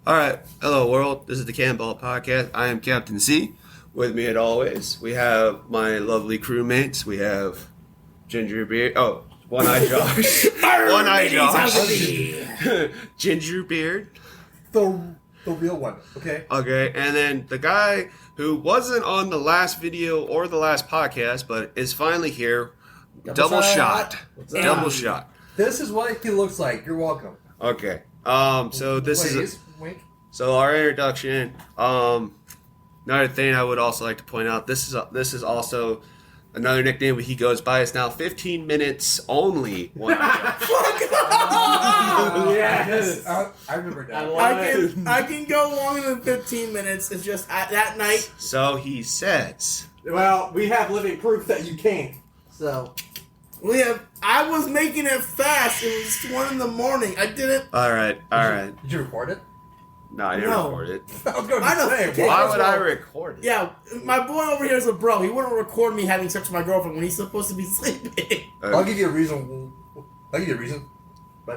All right. Hello, world. This is the Cannonball Podcast. I am Captain C. With me, as always, we have my lovely crewmates. We have Ginger Beard. Oh, One-Eye Josh. One-Eye Josh. Ginger Beard. The real one, okay? Okay, and then the guy who wasn't on the last video or the last podcast, but is finally here. Double shot. Double shot. This is what he looks like. You're welcome. Okay. So this is wink. So our introduction. Another thing I would also like to point out. This is also another nickname he goes by. It's now 15 minutes only. Yes. I remember that. I can go longer than 15 minutes. It's just at that night. So he says. Well, we have living proof that you can't. So I was making it fast. It was 1 in the morning. I didn't. All right. Did you record it? No, I didn't record it. I was going to I know. say, Okay, Why would I record it? Yeah, my boy over here is a bro. He wouldn't record me having sex with my girlfriend when he's supposed to be sleeping. I'll give you a reason. But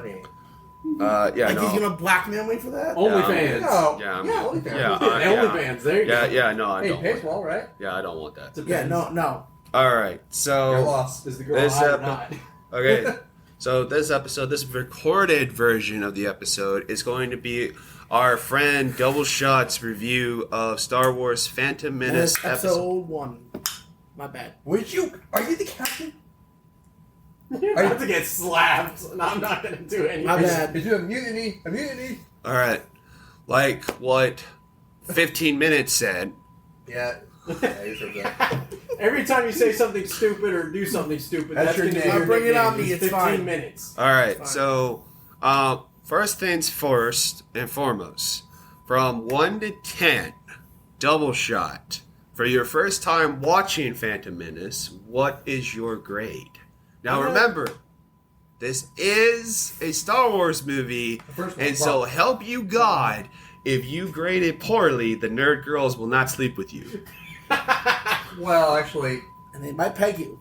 Yeah, Like no. he's gonna blackmail me for that? OnlyFans. no. Yeah, OnlyFans. yeah, OnlyFans. There you go. Yeah, no, I Hey, don't pays want well, right? that. Yeah, I don't want that. Yeah, no. All right, Your so loss. Is the girl This hot or epi- not? okay, so this recorded version of the episode is going to be our friend Double Shot's review of Star Wars Phantom Menace That's episode 1. My bad. Are you the captain? You're about to get slapped. No, I'm not going to do anything. My bad. Is you a mutiny? A mutiny? All right, like what 15 minutes said. Yeah. You said that. Every time you say something stupid or do something stupid, That's that's your going to be name. your Bring it nickname. on me, it's 15 fine. minutes. All right, Fine. so first things first and foremost, from 1 to 10, Double Shot. For your first time watching Phantom Menace, what is your grade? Now remember, this is a Star Wars movie, and so help you God, if you grade it poorly, the nerd girls will not sleep with you. Well, actually, And they might peg you.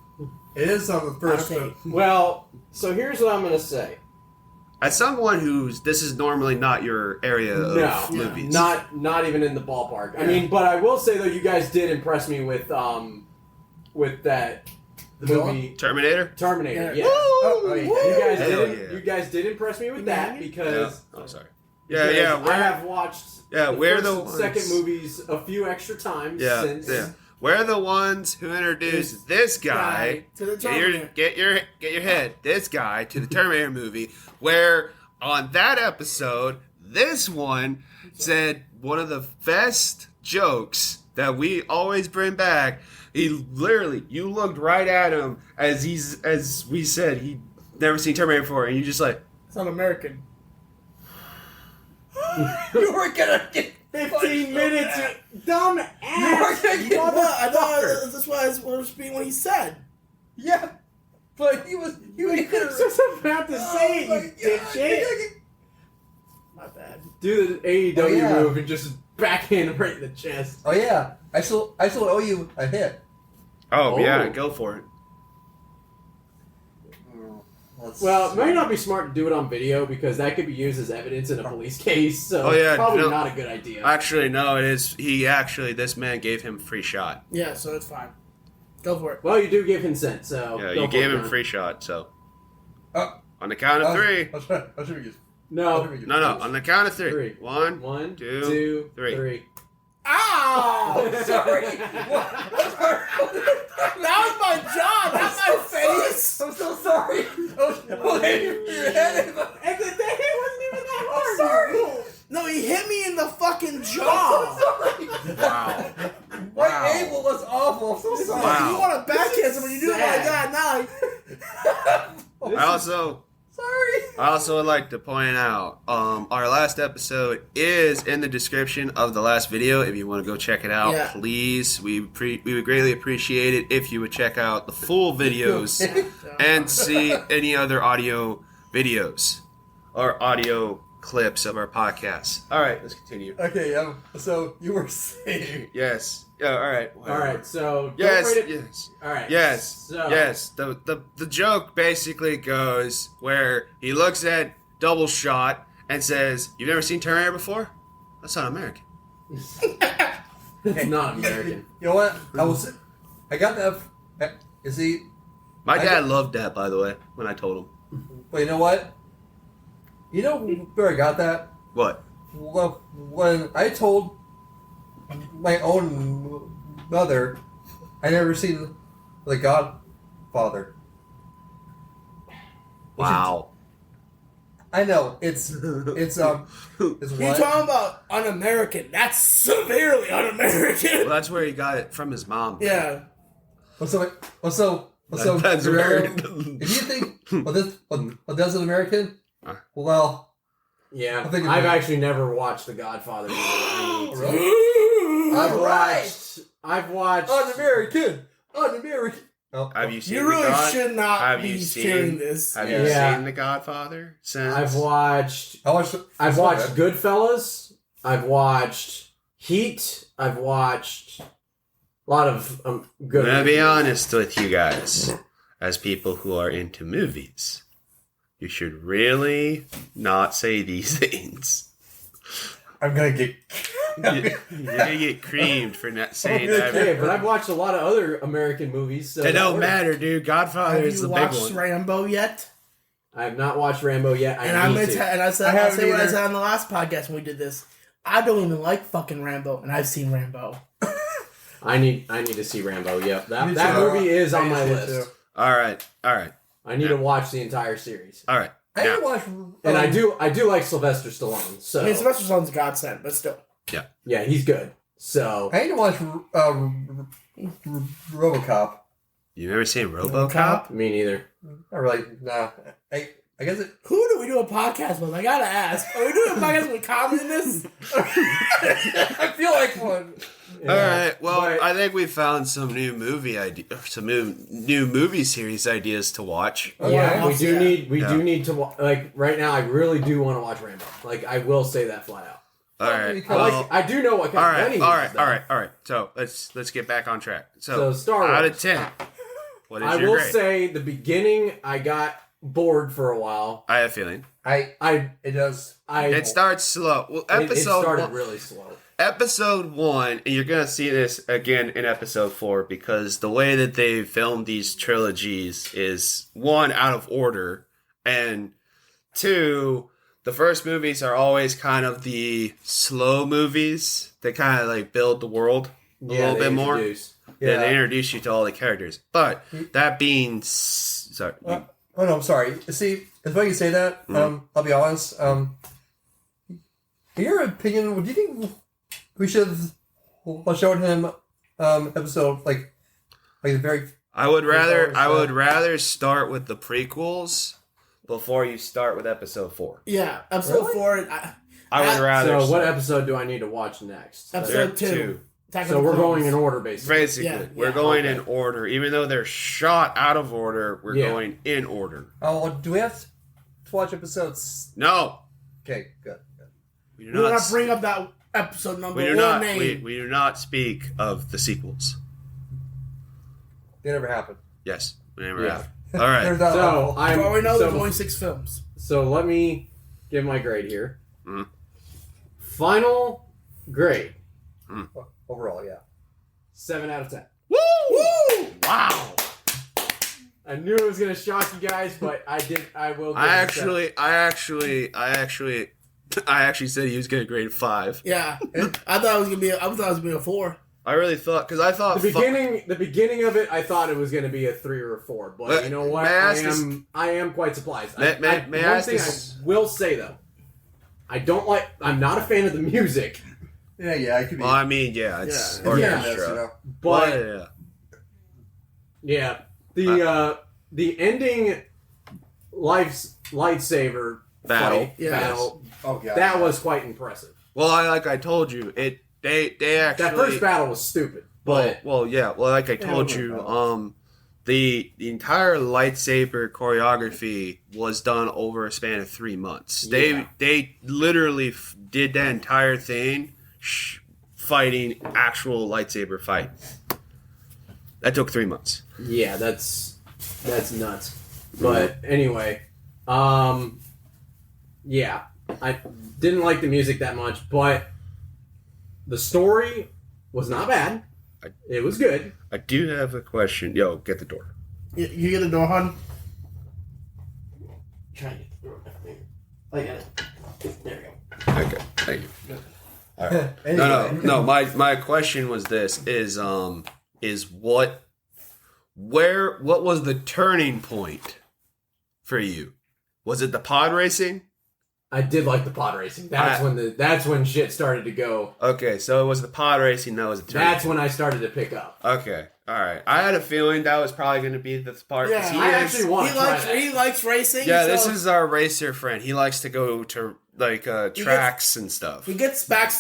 it is on the first. Okay. Well, so here's what I'm going to say. As someone this is normally not your area of No, movies. not even in the ballpark. I mean, but I will say though, you guys did impress me with that movie Terminator? Terminator. Yeah. Yeah. Oh, yeah. You guys did impress me with that because Oh, sorry. because Yeah, I have watched we're first the and ones. second movies a few extra times since. Yeah. We're the ones who introduced this guy. To the Get your head. This guy to the Terminator movie. Where on that episode, this one said one of the best jokes that we always bring back. He literally, you looked right at him as we said he'd never seen Terminator before, and you just like, It's not American. You were gonna get 15 minutes, you dumb ass. You were gonna get I thought that's why I was being what he said. Yeah, but he was just about to say it, you dipshit. My bad. Do the AEW Oh, yeah. move and just backhand right in the chest. Oh yeah, I still owe you a hit. oh, Oh. yeah, go for it. Well, it might not be smart to do it on video because that could be used as evidence in a police case. So Oh, yeah, probably no. not a good idea. Actually, no, it is. This man gave him a free shot. Yeah, so it's fine. Go for it. Well, you do give consent, so Yeah, go you for gave it, him a John. free shot, so. Oh. On the count of three. I'll show you. No. No, on the count of three. Three. 1, 1, 2, 2, 3. 3. Ow! Sorry. That was my job, not my face. I'm so sorry. I was hitting your head. And the day wasn't even that hard. I'm sorry. No, he hit me in the fucking jaw. Wow. My Wow. angle was awful. I'm so sorry. Wow. You want to backhand someone, you do it like that. Now, I also would like to point out, our last episode is in the description of the last video. If you want to go check it out, Yeah. please. We would greatly appreciate it if you would check out the full videos and see any other audio videos or audio clips of our podcast. All right, let's continue. Okay, so you were saying. Yes. Yeah. All right. All right, so Yes. don't rate it. Yes. All right. Yes. So, Yes. The joke basically goes where he looks at Double Shot and says, "You've never seen Terminator before?" That's not American. It's not American. You know what? I got that. Is he? My dad loved that, by the way, when I told him. But you know what? You know where I got that? What? Well, when I told my own mother, I never seen The Godfather. Wow. I know it's You're what? talking about un-American. That's severely un-American. Well, that's where he got it from his mom. Yeah. What's so That's American. If you think that's an American, well, Yeah, I think I've it's- actually never watched The Godfather. I need to. really? I've watched. Un-American. Oh, Have you seen You really the God? should not Have be you seen- sharing this. Have Yeah. you seen The Godfather since? I've watched. I watched. I've watched Goodfellas. I've watched Heat. I've watched a lot of good. I'm gonna be honest with you guys, as people who are into movies, you should really not say these things. I'm gonna get. You're gonna get creamed for not saying that. Okay, but I've watched a lot of other American movies. So It that don't works. matter, dude. Godfather Have is you the big watched one. Rambo yet? I have not watched Rambo yet. And I'm need gonna to. and I said I I'll haven't say what I either. said on the last podcast when we did this. I don't even like fucking Rambo, and I've seen Rambo. I need to see Rambo. Yep, Me that too. movie is on I my need to list. too. All right. I need to watch the entire series. All right. I Now, didn't watch. And I do like Sylvester Stallone. So I mean, Sylvester Stallone's a godsend, but still. yeah, he's good. So I need to watch RoboCop. you ever seen RoboCop? me neither. Not really. Nah. I guess it. Who do we do a podcast with? I gotta ask. Are we doing a podcast with Common in this? I feel like one. All right. Well, but- I think we found some new movie new movie series ideas to watch. Oh, Yeah, we yeah. do need to like right now. I really do want to watch Rambo. Like I will say that flat out. All right. because- Well, I do know what kind all of right. money. All right. All right. So let's get back on track. So, So, Star out Wars. of 10, what is I your will grade? say the beginning. I got bored for a while. I have a feeling It does. it starts slow. Well, It started one, really slow. episode 1, and you're gonna see this again in episode 4 because the way that they filmed these trilogies is 1, out of order, and 2, the first movies are always kind of the slow movies that kind of like build the world a little they bit more. introduce. Yeah, they introduce you to all the characters. But that being sorry, Oh no, I'm sorry. See, it's funny you say that. I'll be honest. In your opinion, do you think we should have shown him episode like the very? I would always rather start with the prequels before you start with episode 4. Yeah, episode Really? 4. I would rather. So what episode do I need to watch next? Episode There are 2. Attack of So the we're Clones. going in order, basically. Basically, Yeah, we're yeah, going okay. in order, even though they're shot out of order. We're Yeah. going in order. Oh, do we have to watch episodes? No, Okay, good. we do We will not. not bring up that episode number we do or not. name. We do not speak of the sequels. They never happened. Yes, we never Yeah. have. All right. There's that So level. For all we know, so, there's only 6 films. so let me give my grade here. Mhm. Final grade: Overall, yeah. 7 out of 10. Woo! Wow. I knew it was gonna shock you guys, but I did. I will. Give I it a 7. actually said he was going to grade 5. Yeah, I thought it was gonna be a 4. I really thought because I thought The beginning of it, I thought it was going to be a 3 or a 4, but But you know what? may I I ask this- am quite surprised. May I one ask thing this- I will say though, I'm not a fan of the music, Yeah, it could be. Well, I mean, yeah, it's Yeah. orchestra. but yeah. the ending lightsaber Battle. fight, Yes. battle Oh god. that was quite impressive. Well, like I told you, they actually That first battle was stupid, but like I told you, the entire lightsaber choreography was done over a span of 3 months. Yeah. They literally did that entire thing fighting actual lightsaber fight. That took 3 months. yeah, that's nuts. But anyway, yeah, I didn't like the music that much, but the story was not bad. It was good. I do have a question. Yo, get the door. You get the door, hon? Try to get the door. I got it. There we go. Okay, thank you. All right. No. My question was this: what was the turning point for you? Was it the pod racing? I did like the pod racing. That's when shit started to go. Okay, so it was the pod racing that was the turning That's when I started to pick up. Okay, all right. I had a feeling that was probably going to be the part. Yeah, I actually want to try that. He likes racing. Yeah, so this is our racer friend. He likes to go to like tracks and stuff. He gets back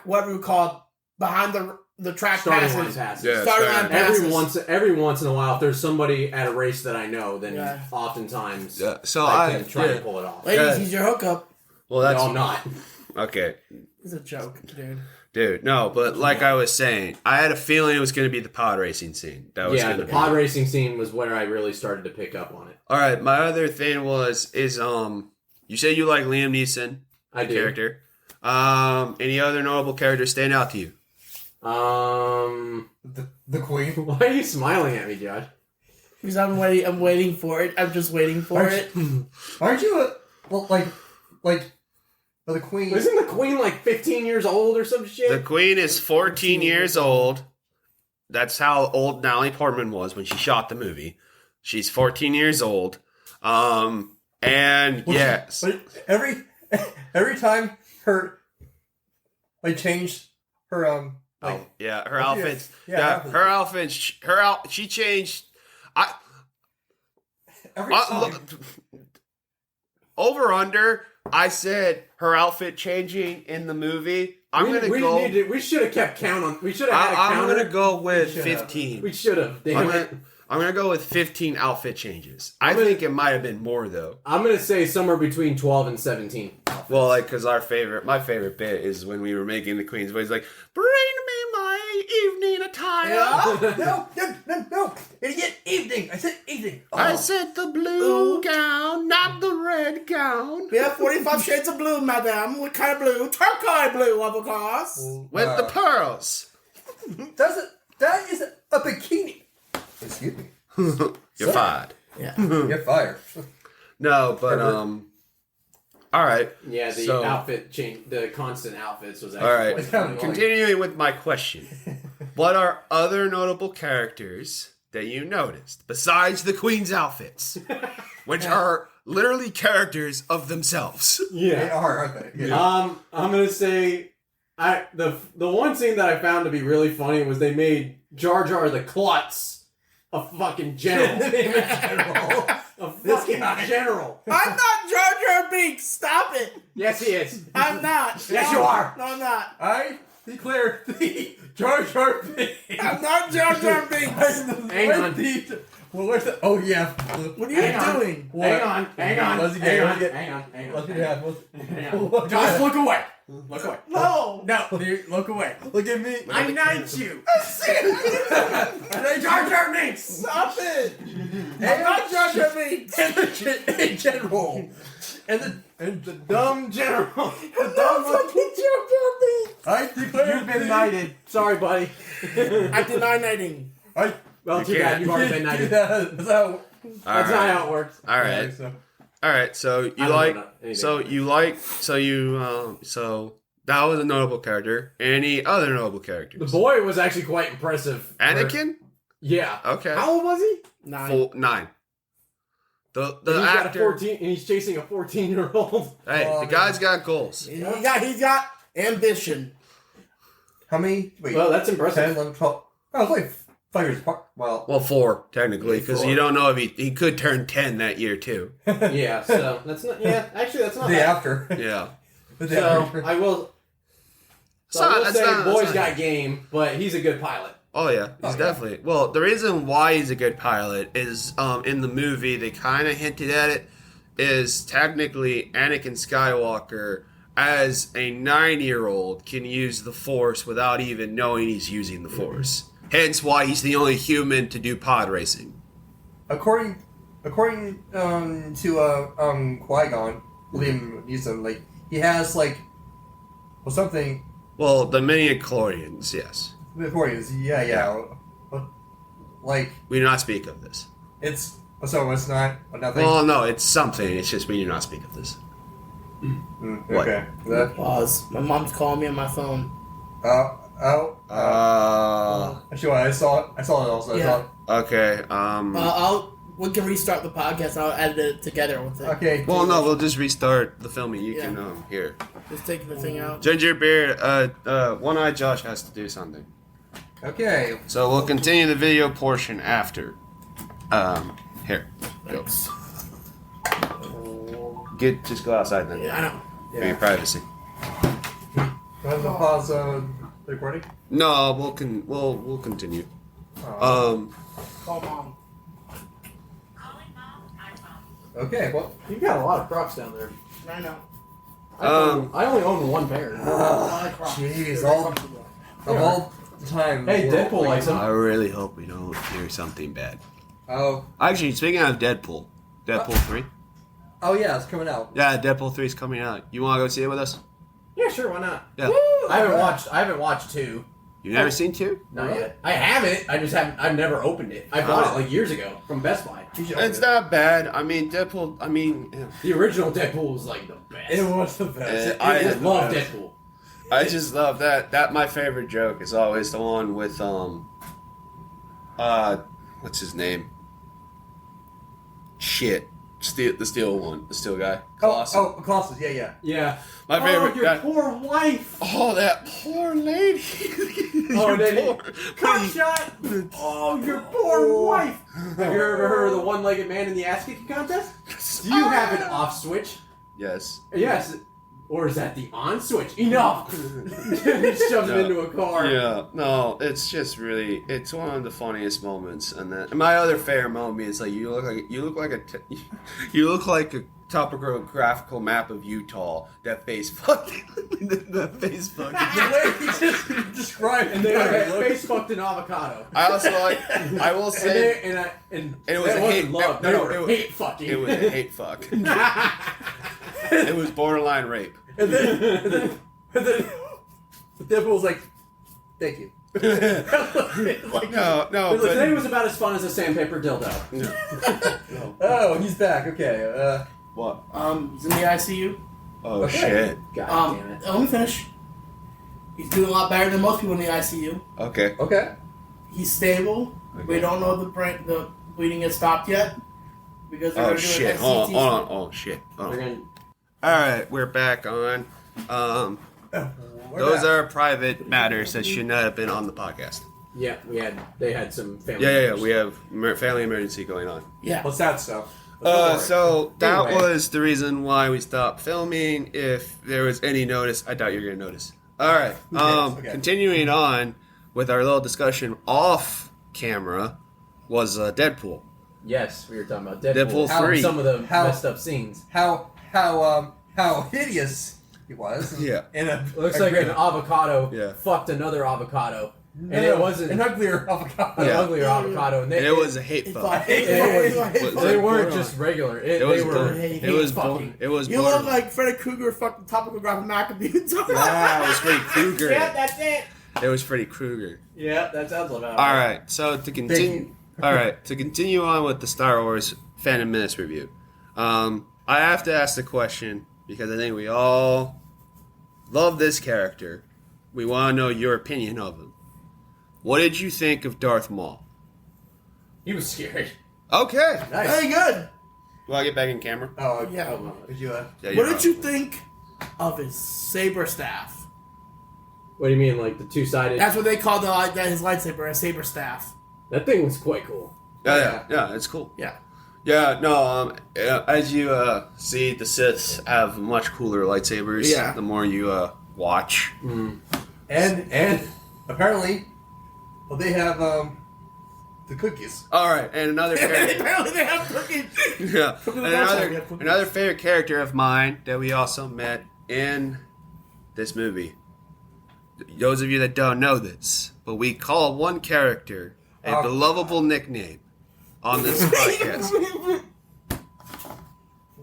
whatever we call it, behind the track Starting line passes. passes. Yeah, Starting line passes. Every once in a while, if there's somebody at a race that I know, then Yeah. oftentimes So I can try to pull it off. Ladies, he's your hookup. Well, that's No, I'm not. okay. It's a joke, dude. Dude, no, but like I was saying, I had a feeling it was going to be the pod racing scene. That was Yeah, gonna the be pod racing scene was where I really started to pick up on it. All right, my other thing is you say you like Liam Neeson, I do. character. Any other notable characters stand out to you? The Queen. Why are you smiling at me, Josh? Because I'm waiting for it. I'm just waiting for it. Aren't you the Queen? Isn't the Queen like 15 years old or some shit? The Queen is 14 years old. That's how old Natalie Portman was when she shot the movie. She's 14 years old. And yes. But every time her changed her Her outfits. Yeah, Her outfits. She changed. every time. Over under. I said her outfit changing in the movie. We should have kept count on. We should have had a I'm counter. gonna go with 15. We should have. Damn it. I'm gonna go with 15 outfit changes. I think it might have been more though. I'm gonna say somewhere between 12 and 17. Well, like, cause my favorite bit is when we were making the Queen's voice, like, bring me my evening attire. No, idiot! Evening. I said evening. Oh. I said the blue gown, not the red gown. We have 45 shades of blue, madam. What kind of blue? Turquoise blue, of course. With the pearls. That is a bikini. Excuse me. You're fired. Yeah. You're fired. No, but all right. Yeah, the So- outfit change, the constant outfits was actually All right. quite funny. Continuing with my question, what are other notable characters that you noticed besides the Queen's outfits, which are literally characters of themselves? They Yeah. are, aren't they? Yeah. I'm gonna say, the one scene that I found to be really funny was they made Jar Jar the Klutz a fucking general. A fucking general. I'm not Jar Jar Binks. Stop it. Yes, he is. I'm not. Yes, you are. No, I'm not. I declare the Jar Jar Binks. I'm not Jar Jar Binks. Hang on. Well, where's the? Oh yeah. What are you doing? Hang on. Let's Hang on. get- Hang on. Let's get it. Hang on. Josh, look away. Look away. No. No, dude, look away. Look at me. I knight you. Jar Jar Binks. Stop it. I'm not Jar Jar Binks. in general. And the dumb general. The dumb Fucking Jar Jar Binks. I declare You've been knighted. Sorry, buddy. I deny knighting. Well, too bad. You've already been knighted. That's All That's right. not how it works. All right. All right. So I don't know anything. so that was a notable character. Any other notable characters? The boy was actually quite impressive. Anakin? Yeah. Okay. How old was he? 9. 9. The He's got a actor. 14, and he's chasing a 14-year-old. Hey, the guy's got goals. He's got ambition. How many? Wait. Well, that's impressive. 10, 11, 12. Oh, it's like 5 years apart. Well, 4 technically, because 4. you don't know if he could turn 10 that year too. Yeah. So that's not. Yeah. Actually, that's not. the day bad. after. Yeah. The day So after. I will. So It's not- I will that's say, not- that's boy's not- got game, but he's a good pilot. Oh yeah, he's definitely. Well, the reason why he's a good pilot is in the movie they kind of hinted at it. Is technically Anakin Skywalker as a 9-year-old can use the Force without even knowing he's using the Force. Hence why he's the only human to do pod racing. According to Qui-Gon, Liam Neeson, like he has like something. Well, the midi-chlorians, yes. Before you, yeah. But, like, We do not speak of this. it's not nothing. Well, no, it's something. It's just we do not speak of this. What? Okay. That, Pause. My mom's calling me on my phone. Actually, I saw it also. Yeah. Okay. We can restart the podcast. I'll edit it together with it. Okay. Well, no, we'll just restart the filming. You can Yeah. here. Just taking the thing out. Ginger Beard, One-Eyed Josh has to do something. Okay. So we'll continue the video portion after. Here. Go. Thanks. Just go outside then. Yeah, I know. For your privacy. Want to pause the recording? No, we'll continue. Call mom. Okay. Well. You've got a lot of Crocs down there. I know. I only own one pair. Jeez, all the time. Hey, Deadpool likes them. I really hope we don't hear something bad. Oh. Actually, speaking of Deadpool 3. Oh yeah, it's coming out. Yeah, Deadpool 3 is coming out. You want to go see it with us? Yeah, sure, why not? Yeah. Woo! I haven't watched 2. You've never seen 2? Not Really? yet. I haven't. I've never opened it. I bought it like years ago from Best Buy. You should open It's it. not bad. I mean, Deadpool. The original Deadpool was like the best. It was the best. I love Deadpool. I just love that. That my favorite joke is always the one with what's his name? Shit, the steel one, the steel guy. Colossus. Oh, Colossus. Yeah. Yeah. My favorite. Oh, your poor wife. Oh, that poor lady. Oh, Your then poor- cut shot. Oh, your poor wife. Have you ever heard of the one-legged man in the ass kicking contest? Do you have an off switch? Yes. Yes. Or is that the on switch? Enough. Shoves it into a car. Yeah. No, it's just really. It's one of the funniest moments, and my other favorite moment is like you look like a topographical map of Utah. That face fucking. that face fucking. The way he just described And they face fucked an avocado. I also like. I will say. And it was that a wasn't hate. love. No, They no, were it was- hate fucking. It was a hate fuck. It was borderline rape. and then Deadpool was like, "Thank you." No, Today but was about as fun as a sandpaper dildo. Oh, he's back. Okay. what? He's in the ICU. Oh Okay. shit. God damn it. Let me finish. He's doing a lot better than most people in the ICU. Okay. Okay. He's stable. Okay. We don't know the bleeding has stopped yet because they're Oh gonna do shit. an Hold SCT. on. Oh shit. We're gonna. All right, we're back on. Those are private matters that should not have been on the podcast. Yeah, they had some family. Yeah. members. We have family emergency going on. Yeah. What's that stuff? So that Anyway. was the reason why we stopped filming. If there was any notice, I doubt you're gonna notice. All right. Okay. Continuing on with our little discussion off camera was Deadpool. Yes, we were talking about Deadpool. Deadpool How 3. Some of the How- messed up scenes. How hideous he was. Yeah. In a Looks like an avocado Yeah. fucked another avocado, and it wasn't an uglier avocado. an Yeah. uglier avocado. And And it was a hate It's fuck. like, They weren't just regular. It was They born- were it was fucking. born- it was You born- look like Freddy Krueger fucking topographic McAfee. Yeah, it was Freddy Krueger. Yeah, that's it. It was Freddy Krueger. Yeah, that sounds about All right, so to continue, to continue on with the Star Wars Phantom Menace review, I have to ask the question because I think we all love this character. We want to know your opinion of him. What did you think of Darth Maul? He was scary. Okay, Nice. Very good. will I get back in camera? Oh Yeah. Did you? Yeah, What you're did on. you think of his saber staff? What do you mean, like the two-sided? That's what they call his lightsaber, a saber staff. That thing was quite cool. Yeah, it's cool. Yeah. Yeah, no. As you see, the Sith have much cooler lightsabers. Yeah. The more you watch. And apparently, well, they have the cookies. All right, and another character. Apparently they have cookies. Yeah, From and the website, we have cookies. another favorite character of mine that we also met in this movie. Those of you that don't know this, but we call one character a Oh. belovable nickname on this podcast.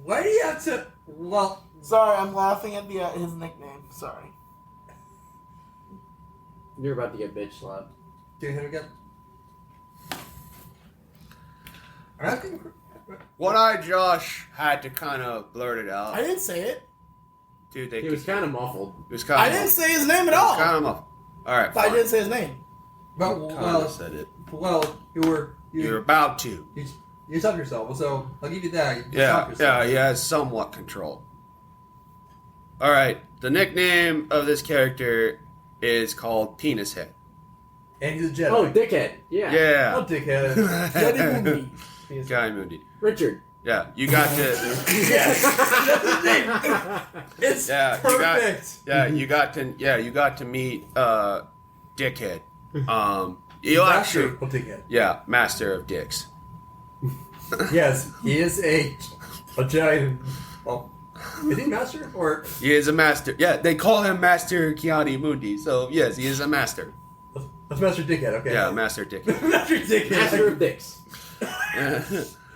Why do you have to? Well, Sorry, I'm laughing at his nickname. Sorry. You're about to get bitch slapped. Do him again. I'm asking. One-Eyed Josh had to kind of blurt it out. I didn't say it. Dude, He was kind of muffled. It was kind I of. didn't say his name at all. Kind of muffled. All right. But I Fine. didn't say his name. Well, said it. you're about to. You stopped yourself, so I'll give you that. You Yeah, stopped yourself. he has somewhat control. All right, the nickname of this character is called Penis Head. And he's a Jedi. Oh, dickhead. Yeah. Yeah. Oh, dickhead. Jedi Mundi. Guy Mundi. Richard. Yeah, you got to. Yes, that's his name. It's perfect. You got to meet Dickhead. You'll actually. Master of dickhead. Yeah, master of dicks. Yes, he is a Jedi. Well, is he master or? He is a master. Yeah, they call him Master Kiani Mundi. So yes, he is a master. That's Master Dickhead. Okay. Yeah, Master Dickhead. Master Dickhead. Master of dicks.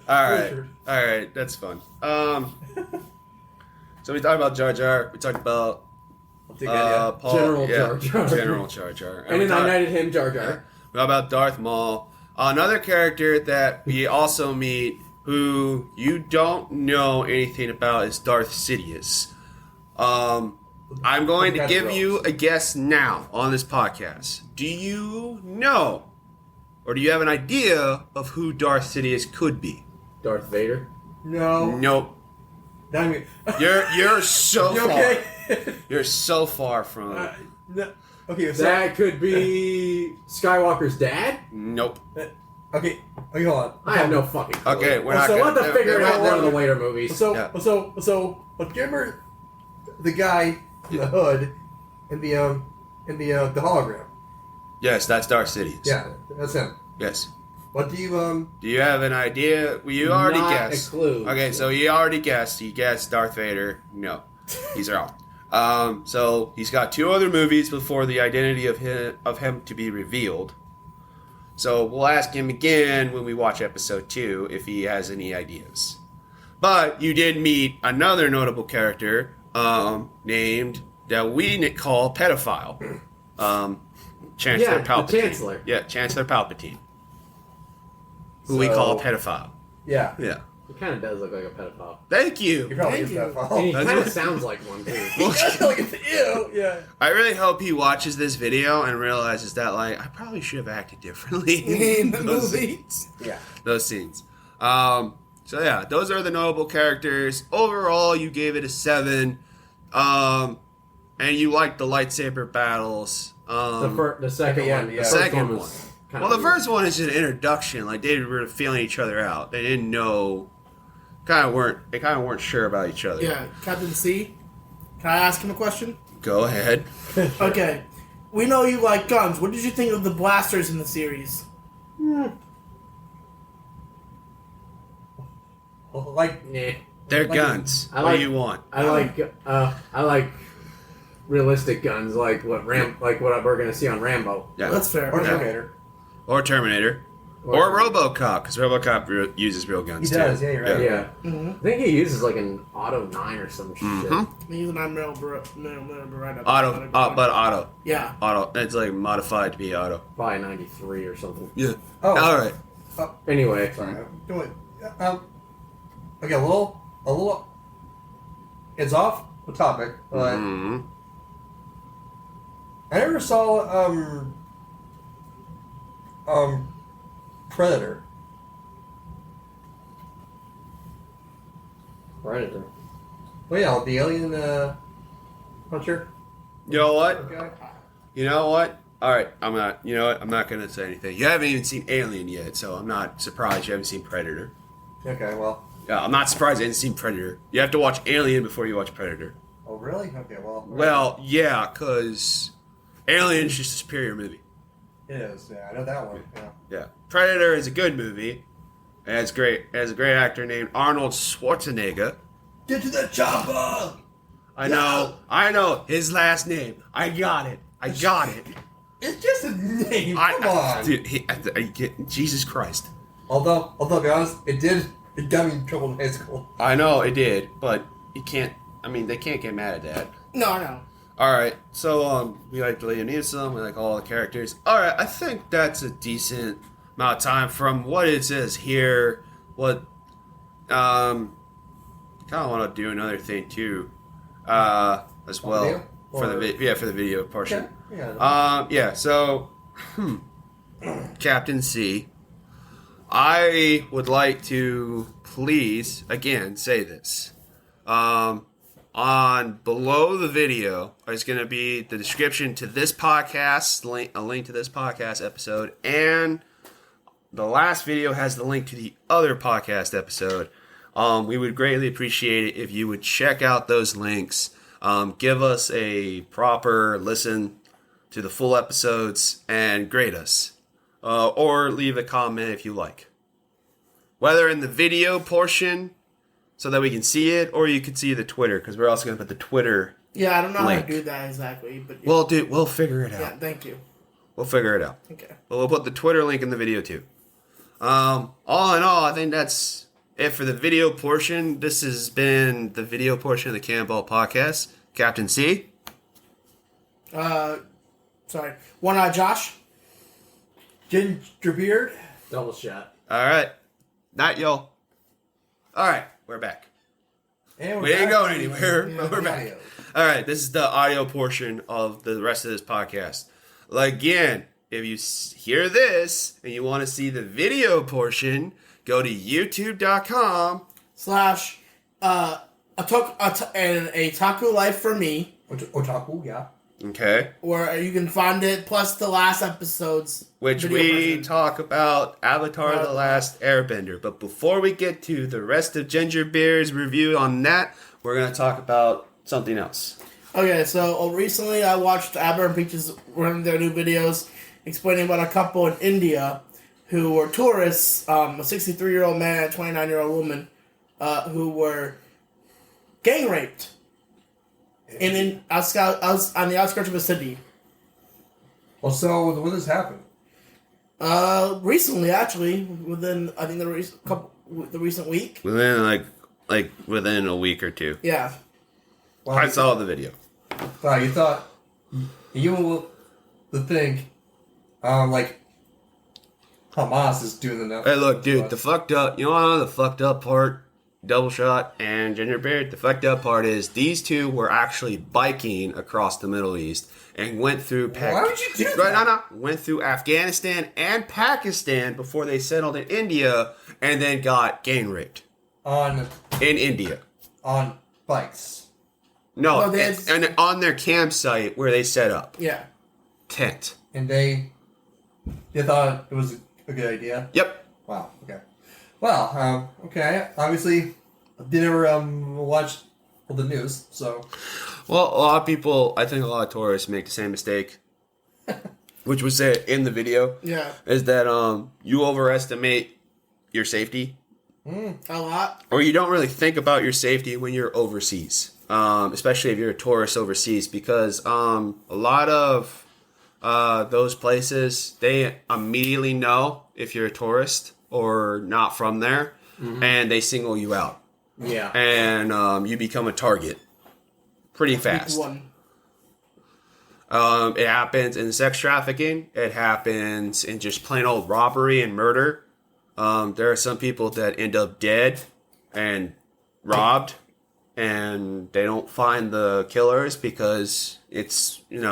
All right, that's fun. So we talked about Jar Jar. We talked about Paul, General Jar Jar. General Jar Jar, And then I knighted him Jar Jar. We talked about Darth Maul. Another character that we also meet, who you don't know anything about, is Darth Sidious. I'm going to give you a guess now on this podcast. Do you know, or do you have an idea of who Darth Sidious could be? Darth Vader. No. Nope. I mean, You're so you far. okay? You're so far from. No. Okay. So, That could be Skywalker's dad? Nope. okay. Okay. Hold on. I have no fucking clue. Okay, we're not So gonna- we'll have to figure it we're out not- one of the later movies. So, Yeah. do you remember the guy in the hood in the hologram? Yes, that's Darth Sidious. Yeah, that's him. Yes. What do you Do you have an idea? Well, you already Not guessed. a clue. Okay, so you already guessed. You guessed Darth Vader. No, he's wrong. So he's got 2 other movies before the identity of him to be revealed. So we'll ask him again when we watch episode 2 if he has any ideas. But you did meet another notable character named that we call pedophile. Chancellor Yeah, Palpatine. the Chancellor. Yeah, Chancellor Palpatine. Who we call a So- pedophile. Yeah. Yeah. He kind of does look like a pedophile. Thank You you. probably Thank is you. that And fall. he That's kind of what- sounds like one, too. Ew. Yeah. I really hope he watches this video and realizes that, like, I probably should have acted differently In the those movie. scenes. Yeah. Those scenes. So yeah, those are the notable characters. Overall, you gave it a 7. And you liked the lightsaber battles. The second Yeah, one. yeah. The first Second one one. was kind Well, the first one is just an introduction. Like, they were feeling each other out. They didn't know. They kind of weren't sure about each other. Yeah, Captain C. Can I ask him a question? Go ahead. Okay. We know you like guns. What did you think of the blasters in the series? Like, Nah. They're Like- guns. I What like- do you want? I like realistic guns like what we're gonna see on Rambo. Yeah. That's fair. or Yeah. Terminator. Or Terminator. Or RoboCop, because RoboCop uses real guns He too. does, yeah, you're right. Yeah. Mm-hmm. I think he uses like an Auto 9 or some shit. He's an Admiral right up. Auto, but auto. Yeah. Auto. It's like modified to be auto. Probably 93 or something. Yeah. Oh. All right. Anyway. Sorry. Do it. Okay, a little. It's off the topic, but Mhm. I never saw Predator. Predator. Well, yeah, the alien hunter. You know what? Okay. You know what? All right. I'm not. You know what? I'm not gonna say anything. You haven't even seen Alien yet, so I'm not surprised you haven't seen Predator. Okay. Well. Yeah, I'm not surprised you haven't seen Predator. You have to watch Alien before you watch Predator. Oh, really? Okay. Well. Well, yeah, because Alien's just a superior movie. It is. Yeah, I know that one. Yeah. Yeah, Predator is a good movie. It has great. It has a great actor named Arnold Schwarzenegger. Get to the chopper. I know his last name. I got it. It's just a name. Come on. Dude, I get Jesus Christ. Although, to be honest, it got me in trouble in high school. I know it did, but you can't. I mean, they can't get mad at that. No, no. All right, so we like Liam Neeson, we like all the characters. All right, I think that's a decent amount of time from what it says here. What kind of want to do another thing too, as well Video? for the for the video portion. Okay. Yeah. Yeah. So, Captain C, I would like to please again say this. On below the video is going to be the description to this podcast, a link to this podcast episode, and the last video has the link to the other podcast episode. We would greatly appreciate it if you would check out those links. Give us a proper listen to the full episodes and grade us. Or leave a comment if you like. Whether in the video portion so that we can see it, or you can see the Twitter, because we're also going to put the Twitter Yeah, I don't know link. how to do that exactly, but We'll figure it out. yeah, thank you. We'll figure it out. Okay. But we'll put the Twitter link in the video too. All in all, I think that's it for the video portion. This has been the video portion of the Cannonball Podcast. Captain C. Sorry. One Josh. Gingerbeard. Double shot. All right. Not y'all. All right. We're back. And We ain't back going to anywhere, the but we're back. audio. All right. This is the audio portion of the rest of this podcast. Again, if you hear this and you want to see the video portion, go to youtube.com. /a Taku Life for Me, Otaku, yeah. Okay. where you can find it, plus the last episode's Which video we version. talk about Avatar The Last Airbender. But before we get to the rest of Gingerbeard's review on that, we're going to talk about something else. Okay, so recently I watched Aber and Peaches one of their new videos explaining about a couple in India who were tourists, a 63-year-old man and a 29-year-old woman, who were gang raped on the outskirts of a city. Well, so when this happened? Recently, actually, within I think the recent week. Within within a week or two. Yeah. Well, I saw the video. Wow, you thought you would think, like Hamas is doing enough. Hey, look, dude, the fucked up, you know the fucked up part? Double Shot and Gingerbeard. The fucked up part is these two were actually biking across the Middle East and went through Why would you do that? Went through Afghanistan and Pakistan before they settled in India and then got gang raped On in India. bikes. No, Well, and on their campsite where they set up Yeah. tent. And they thought it was a good idea. Yep. Wow. Okay. Well, okay. Obviously, I didn't ever watch all the news, so Well, a lot of people, I think a lot of tourists make the same mistake, which was said in the video, Yeah. is that you overestimate your safety, A lot. or you don't really think about your safety when you're overseas, especially if you're a tourist overseas, because a lot of those places, they immediately know if you're a tourist or not from there, and they single you out, Yeah. and you become a target pretty fast. One. It happens in sex trafficking. It happens in just plain old robbery and murder. There are some people that end up dead and robbed, and they don't find the killers because it's, It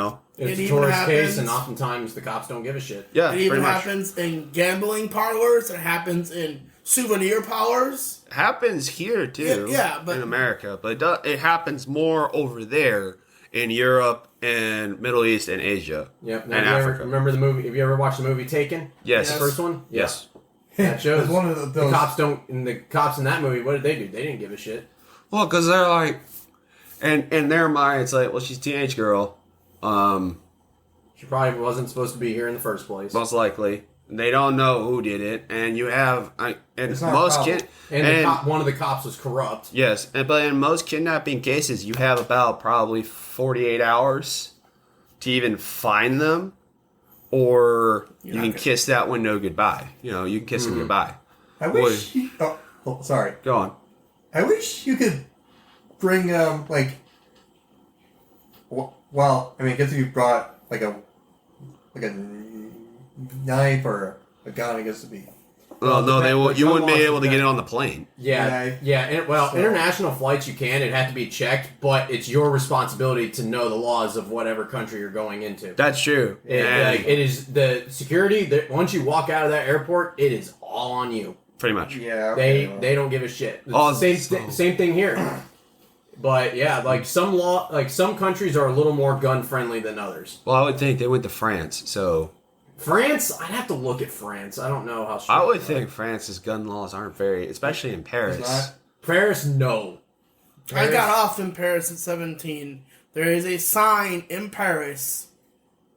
It's a even tourist happens- case, and oftentimes the cops don't give a shit. yeah, It pretty even much. happens in gambling parlors. It happens in souvenir parlors. Happens here too, Yeah, but- in America, but it happens more over there in Europe and Middle East and Asia. Yep. Now, And have you ever, Africa. remember the movie? Have you ever watched the movie Taken? Yes. The first one? Yes. Yeah. That shows It's one of the those. cops don't. And the cops in that movie, what did they do? They didn't give a shit. Well, because they're like, and in their mind, it's like, well, she's a teenage girl, She probably wasn't supposed to be here in the first place. most likely. They don't know who did it, and you have, and It's not most probable. kid, And and one of the cops was corrupt. yes, but in most kidnapping cases, you have about probably 48 hours to even find them, or you not can gonna- kiss that window goodbye. You can kiss them goodbye. I wish. Sorry. Go on. I wish you could bring well, I mean, I guess if you brought like a knife or a gun, I guess it'd be. Well, no, they will. You wouldn't be laws able to depend- get it on the plane. Yeah. So- International flights you can. It had to be checked, but it's your responsibility to know the laws of whatever country you're going into. That's true. It is the security that once you walk out of that airport, it is all on you. Pretty much. Yeah. They don't give a shit. It's Oh, the same thing here. But yeah, like some countries are a little more gun friendly than others. Well, I would think they went to France, so France, I'd have to look at France. I don't know how. I strict would they are. think France's gun laws aren't very, especially in Paris. It's not. Paris, no. I got off in Paris at 17. There is a sign in Paris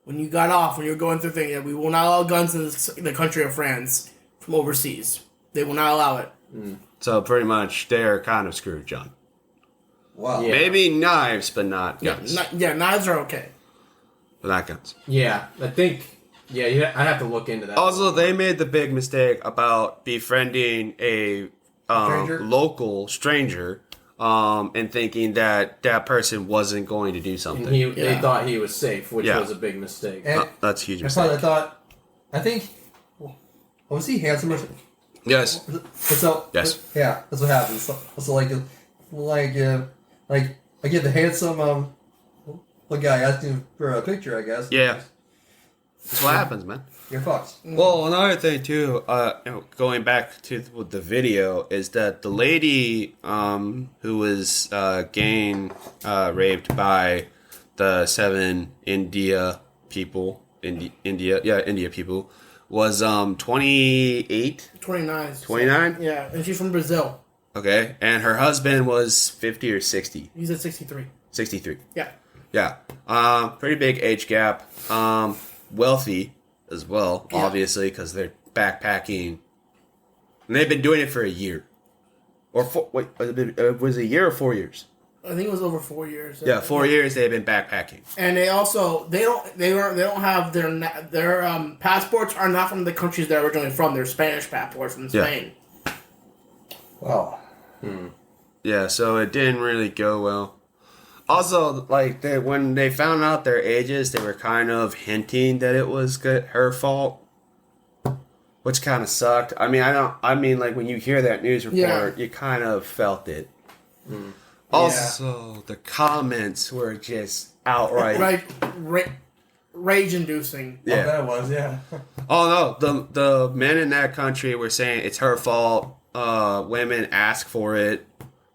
when you got off, when you're going through things, that we will not allow guns in the country of France from overseas. They will not allow it. So pretty much they're kind of screwed, John. Wow. Yeah. Maybe knives, but not guns. Knives are okay. But not guns. Yeah, I think. Yeah, I'd have to look into that. Also, they made the big mistake about befriending a Stranger? local stranger and thinking that that person wasn't going to do And something. they thought he was safe, which Yeah. was a big mistake. And That's a huge I thought, mistake. I think, was he handsome or something? Yes. So, Yes. yeah, that's what happens. So I get the handsome, little guy asking for a picture, I guess. Yeah. That's what happens, man. You're fucked. Well, another thing too, going back to the video, is that the lady who was gang raped by the 7 India people, India people, was 28, 29. 29? Yeah, and she's from Brazil. Okay, and her husband was 50 or 60, He's at 63. 63. Yeah. Yeah, pretty big age gap. Wealthy as well, Yeah. obviously, because they're backpacking, and they've been doing it for a year, or was it a year or 4 years? I think it was over 4 years. Yeah, 4 years they've been backpacking. And they also they don't have their passports are not from the countries they're originally from. They're Spanish passports from Yeah. Spain. Wow. Yeah, so it didn't really go well. Also, like when they found out their ages, they were kind of hinting that it was her fault, which kind of sucked. I mean, like when you hear that news report, you kind of felt it. Also, the comments were just outright. Rage-inducing. Yeah. Yeah. Oh, that was, yeah. Oh no, the men in that country were saying it's her fault. Women ask for it.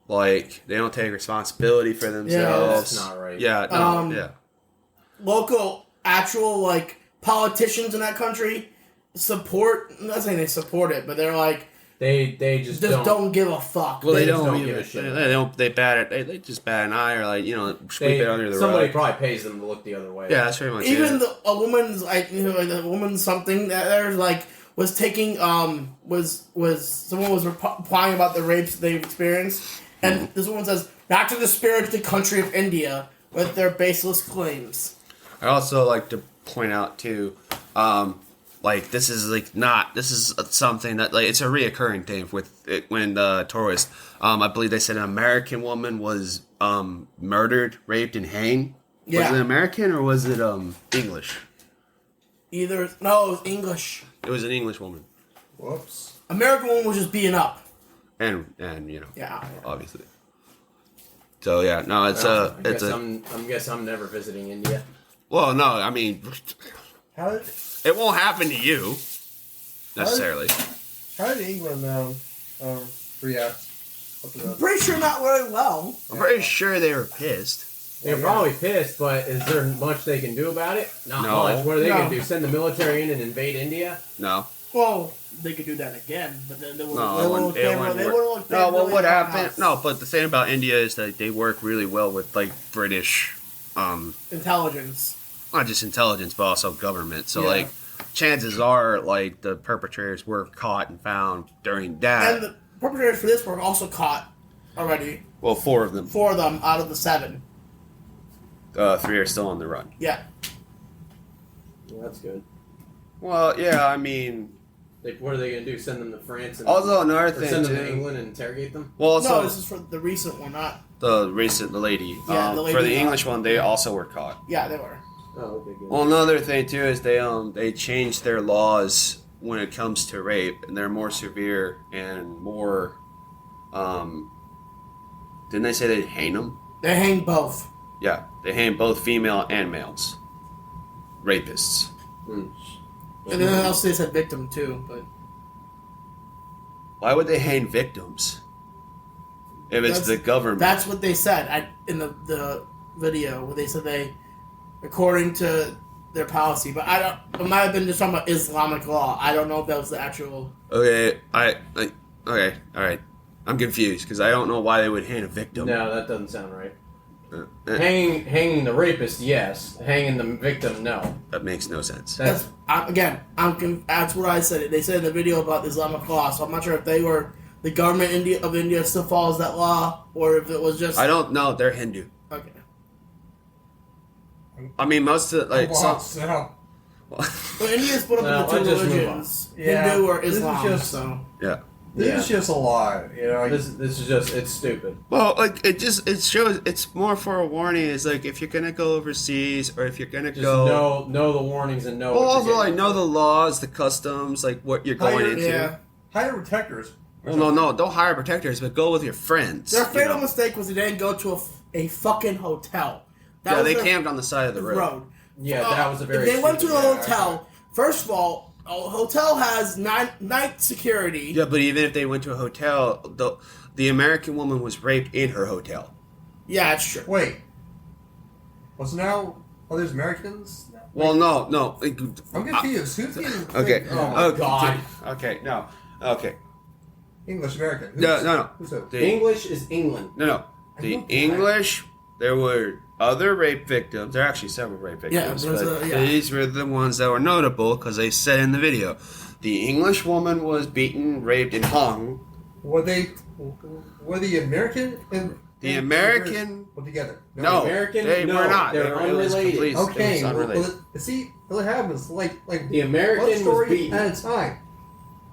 Like they don't take responsibility for themselves. That's not right. Yeah, no, yeah. Local, actual politicians in that country support. I'm not saying they support it, but they're like They just don't give a fuck. Well, they just don't don't give give a a shit. shit. They don't. They bat it. They just bat an eye or sweep it under the somebody rug. probably pays them to look the other way. Yeah, that's pretty much Even it. a woman's a woman's something that there's was taking was someone was replying about the rapes they've experienced, and this woman says not to disparage the country of India with their baseless claims. I also like to point out too, this is something that it's a reoccurring thing with it when tourists. I believe they said an American woman was murdered, raped, and hanged. Yeah. Was it American or was it English? No, it was English. It was an English woman, Whoops. American woman was just beaten up. and Yeah. obviously. So yeah, no, it's I guess I'm never visiting India. well, no, I mean, How did it won't happen to you necessarily. England react? Up to that? Pretty sure not very well. I'm pretty sure they were pissed. They're probably pissed, but is there much they can do about it? Not No. much. What are they No. going to do? Send the military in and invade India? No. Well, they could do that again, but then they would No, they it would wouldn't- look it bad. wouldn't They work. would look No, bad well, really what hard happened? house. No, but the thing about India is that they work really well with British, Intelligence. not just intelligence, but also government. So Yeah. chances are the perpetrators were caught and found during that. And the perpetrators for this were also caught already. Well, 4 of them. 4 of them out of the 7. 3 are still on the run. Yeah. Yeah, that's good. Well, yeah, I mean, What are they going to do? Send them to France? And, Also, another or thing send them too. to England and interrogate them? Well, also, No, this is for the recent one, not. the lady. Yeah, the lady, for the English one, they also were caught. Yeah, they were. Oh, okay, good. Well, another thing too is they changed their laws when it comes to rape, and they're more severe and more. Didn't they say they'd hang them? They hang both. Yeah, they hang both female and males. Rapists. And then else they said victim too, but Why would they hang victims? If it's the government. that's what they said in the video where they said they, according to their policy, but I don't. It might have been just talking about Islamic law. I don't know if that was the actual. Okay, okay, all right. I'm confused because I don't know why they would hang a victim. No, that doesn't sound right. Uh, Hanging the rapist, yes. Hanging the victim, no. That makes no sense. That's that's what I said. They said in the video about the Islamic law, so I'm not sure if they were the government of India still follows that law or if it was just. I don't know. They're Hindu. Okay. I mean, most of So, Well, India's split up No, into two let's just move religions: Yeah, Hindu or this is Islam. just- So yeah. this is just a lie. You know, This is just, it's stupid. Well, like it shows. It's more for a warning. It's like if you're gonna go overseas or if you're gonna Just go. know the warnings and know Well, what also you're like getting know into. the laws, the customs, like what you're going Hire- into. yeah, hire protectors. Well, no, don't hire protectors, but go with your friends. their you fatal know? mistake was they didn't go to a fucking hotel. That Yeah, was they their camped on the side of the road. Yeah, that was a very If they went to stupid- a hotel, first of all, a hotel has night security. Yeah, but even if they went to a hotel, the American woman was raped in her hotel. Yeah, it's true. Wait. What's now? Oh, there's Americans? Well, no. I'm confused. Who's getting Okay. Oh, my okay. God. Okay. No. Okay. English American. No. Who's who? The, English is England. no. I The know that. English. There were other rape victims. There are actually several rape victims, there's but yeah. these were the ones that were notable because they said in the video, the English woman was beaten, raped, and hung. Were the American and The and American- put together? No, American? they No, were not. they're They were, it was unrelated. complete- it Okay, was well, unrelated. see what happens. Like The American one was story beaten. at a time.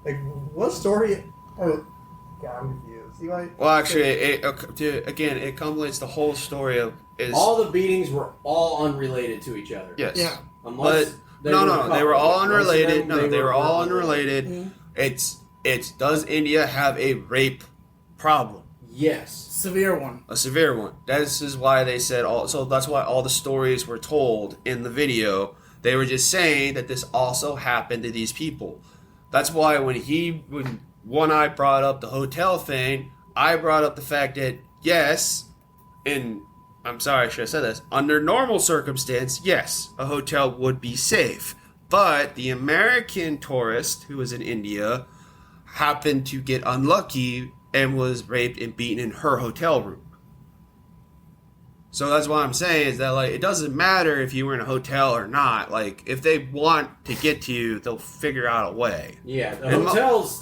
Like one story. Oh, God, I'm confused. See why? Well, actually, it completes the whole story of is All the beatings were all unrelated to each other. yes. Yeah. Unless But no, they were all coupled. Most of unrelated. them, No, they were all unrelated. Mhm. It's does India have a rape problem? Yes. Severe one. A severe one. This is why they said all. So that's why all the stories were told in the video. They were just saying that this also happened to these people. That's why when One Eye brought up the hotel thing, I brought up the fact that yes, I'm sorry, I should have said this. Under normal circumstance, yes, a hotel would be safe. But the American tourist who was in India happened to get unlucky and was raped and beaten in her hotel room. So that's what I'm saying is that like it doesn't matter if you were in a hotel or not. Like if they want to get to you, they'll figure out a way. Yeah, the And hotels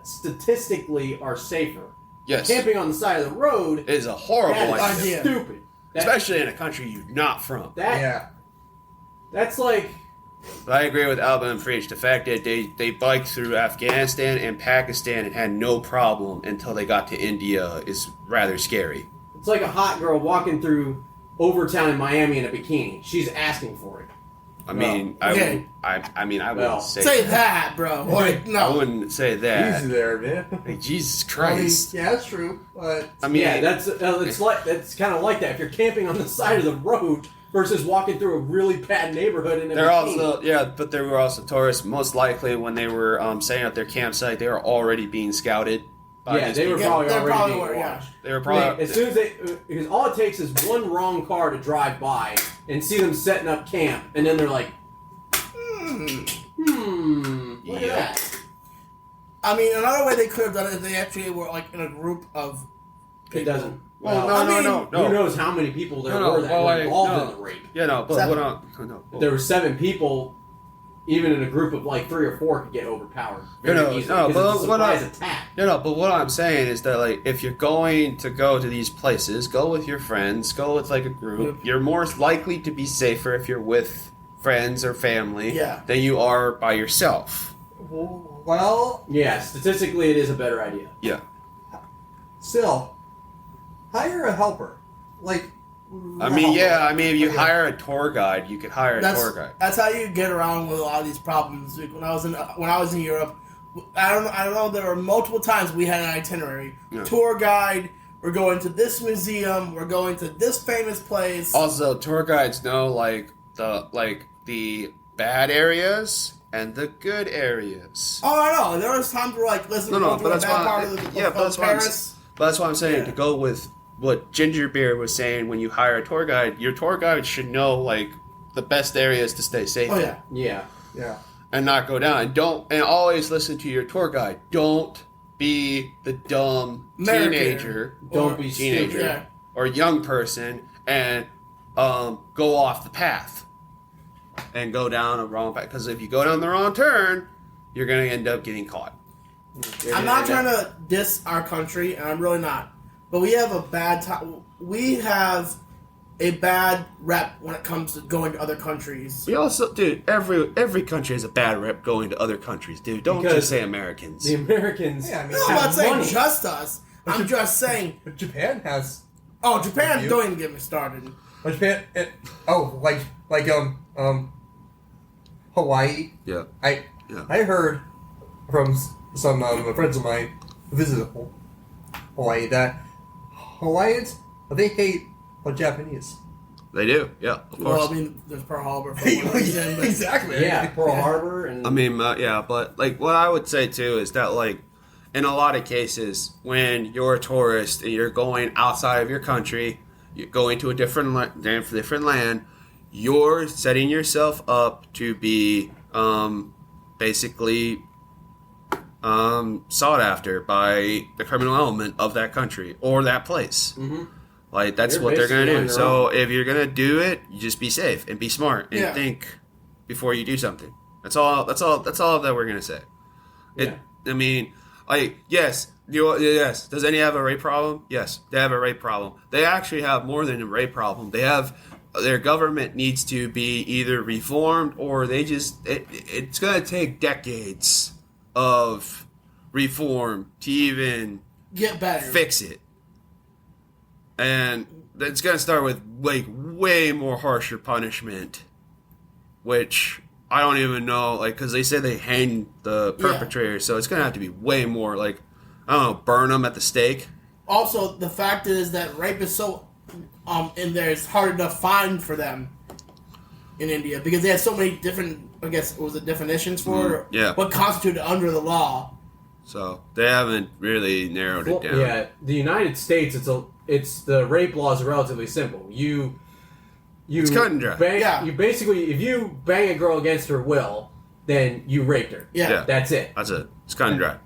statistically are safer. Yes, Camping on the side of the road, it is a horrible that is idea, idea. stupid. especially in a country you're not from. Yeah. That's like, But I agree with Alba and Freach. The fact that they biked through Afghanistan and Pakistan and had no problem until they got to India is rather scary. it's like a hot girl walking through Overtown in Miami in a bikini. She's asking for it. I mean, okay. I wouldn't Well, Say that, bro. Like, I no. wouldn't say Easy that. there, man. Like, Jesus I mean, Christ. yeah, that's true. But I mean, Yeah, that's kind of like that. If you're camping on the side of the road versus walking through a really bad neighborhood in a they're bikini. also but there were also tourists. Most likely, when they were setting up their campsite, they were already being scouted. By Yeah, these they were people. probably they already probably being were, yeah. watched. They were probably. As soon as because all it takes is one wrong car to drive by and see them setting up camp, and then they're like, look Yeah. at that. I mean, another way they could have done it is they actually were like in a group of It people. doesn't. Well, Well, no. Who knows how many people there No, were that well, were involved no. in the rape? Yeah, no, but Seven. what I'm no. If there were 7 people, even in a group of like 3 or 4, could get overpowered very No, easily. no, because it's a but what surprise attack. No, but what I'm saying is that, like, if you're going to go to these places, go with your friends, go with, like, a group. You're more likely to be safer if you're with friends or family Yeah. than you are by yourself. Well, Yeah, statistically, it is a better idea. Yeah. still, hire a helper. Like, I mean, if you hire a tour guide, you could hire a That's tour guide. that's how you get around with a lot of these problems. Like, when I was in Europe, I don't know. There were multiple times we had an itinerary, Yeah. tour guide. We're going to this museum. We're going to this famous place. Also, tour guides know the bad areas and the good areas. Oh, I know. There was times where listen, No, we're going but to a that's bad why. part of Paris. But that's why I'm saying Yeah. to go with what Gingerbeard was saying. When you hire a tour guide, your tour guide should know the best areas to stay safe Oh in. yeah. Yeah. Yeah. And not go down. And always listen to your tour guide. Don't be the dumb American. teenager. Don't be Teenager stupid. Yeah. or young person and go off the path and go down a wrong path. Because if you go down the wrong turn, you're going to end up getting caught. I'm not trying to diss our country, and I'm really not. But we have a bad time. We have a bad rep when it comes to going to other countries. We also, dude, every country has a bad rep going to other countries, dude. Don't Because just say Americans. The Americans. Yeah, I mean, No, I'm not have saying money. just us. I'm just saying. But Japan has. Oh, Japan! You? Don't even get me started. But Japan. Hawaii. Yeah. I heard from some friends of mine who visited Hawaii that Hawaiians they hate the Japanese. They do. Yeah, of course. Well, I mean, there's Pearl Harbor for one reason, but Exactly. Yeah, Pearl Harbor and I mean, but what I would say too is that in a lot of cases, when you're a tourist and you're going outside of your country, you're going to a different land, you're setting yourself up to be basically sought after by the criminal element of that country or that place. Mhm. That's You're what they're gonna basically do. on your So own. if you're gonna do it, you just be safe and be smart and Yeah. think before you do something. That's all that we're gonna say. Yeah. I mean, yes. Yes. Does any have a rape problem? Yes, they have a rape problem. They actually have more than a rape problem. They have their government needs to be either reformed or it's gonna take decades of reform to even get better. fix it. And it's going to start with way more harsher punishment, which I don't even know, because they say they hang the perpetrator, so it's going to have to be way more, I don't know, burn them at the stake. Also, the fact is that rape is so in there, it's hard enough find for them in India because they have so many different, I guess, definitions for it? Yeah. What constituted under the law. So they haven't really narrowed Well, it down. yeah, the United States, it's the rape laws are relatively simple. You It's cut and dry. Yeah. You basically, if you bang a girl against her will, then you raped her. Yeah. Yeah. That's it. That's it. It's cut and dry.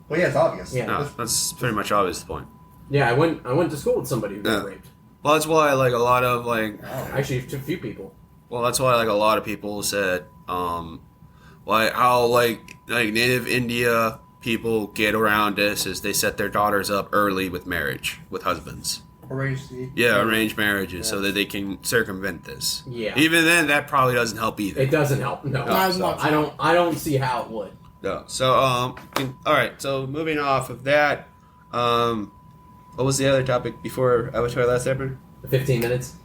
Well, yeah, it's obvious. Yeah. No, that's pretty much obvious the point. Yeah, I went to school with somebody who got Yeah. raped. Well, that's why, a lot of, Actually, a few people. well, that's why, a lot of people said, how, Native India people get around this is they set their daughters up early with marriage, with husbands. Arranged the. Yeah, arranged marriages so that they can circumvent this. Yeah. Even then, that probably doesn't help either. It doesn't help. No, Not as so much. I don't see how it would. No. So, all right. So, moving off of that, what was the other topic before Avatar Last Airbender? 15 minutes.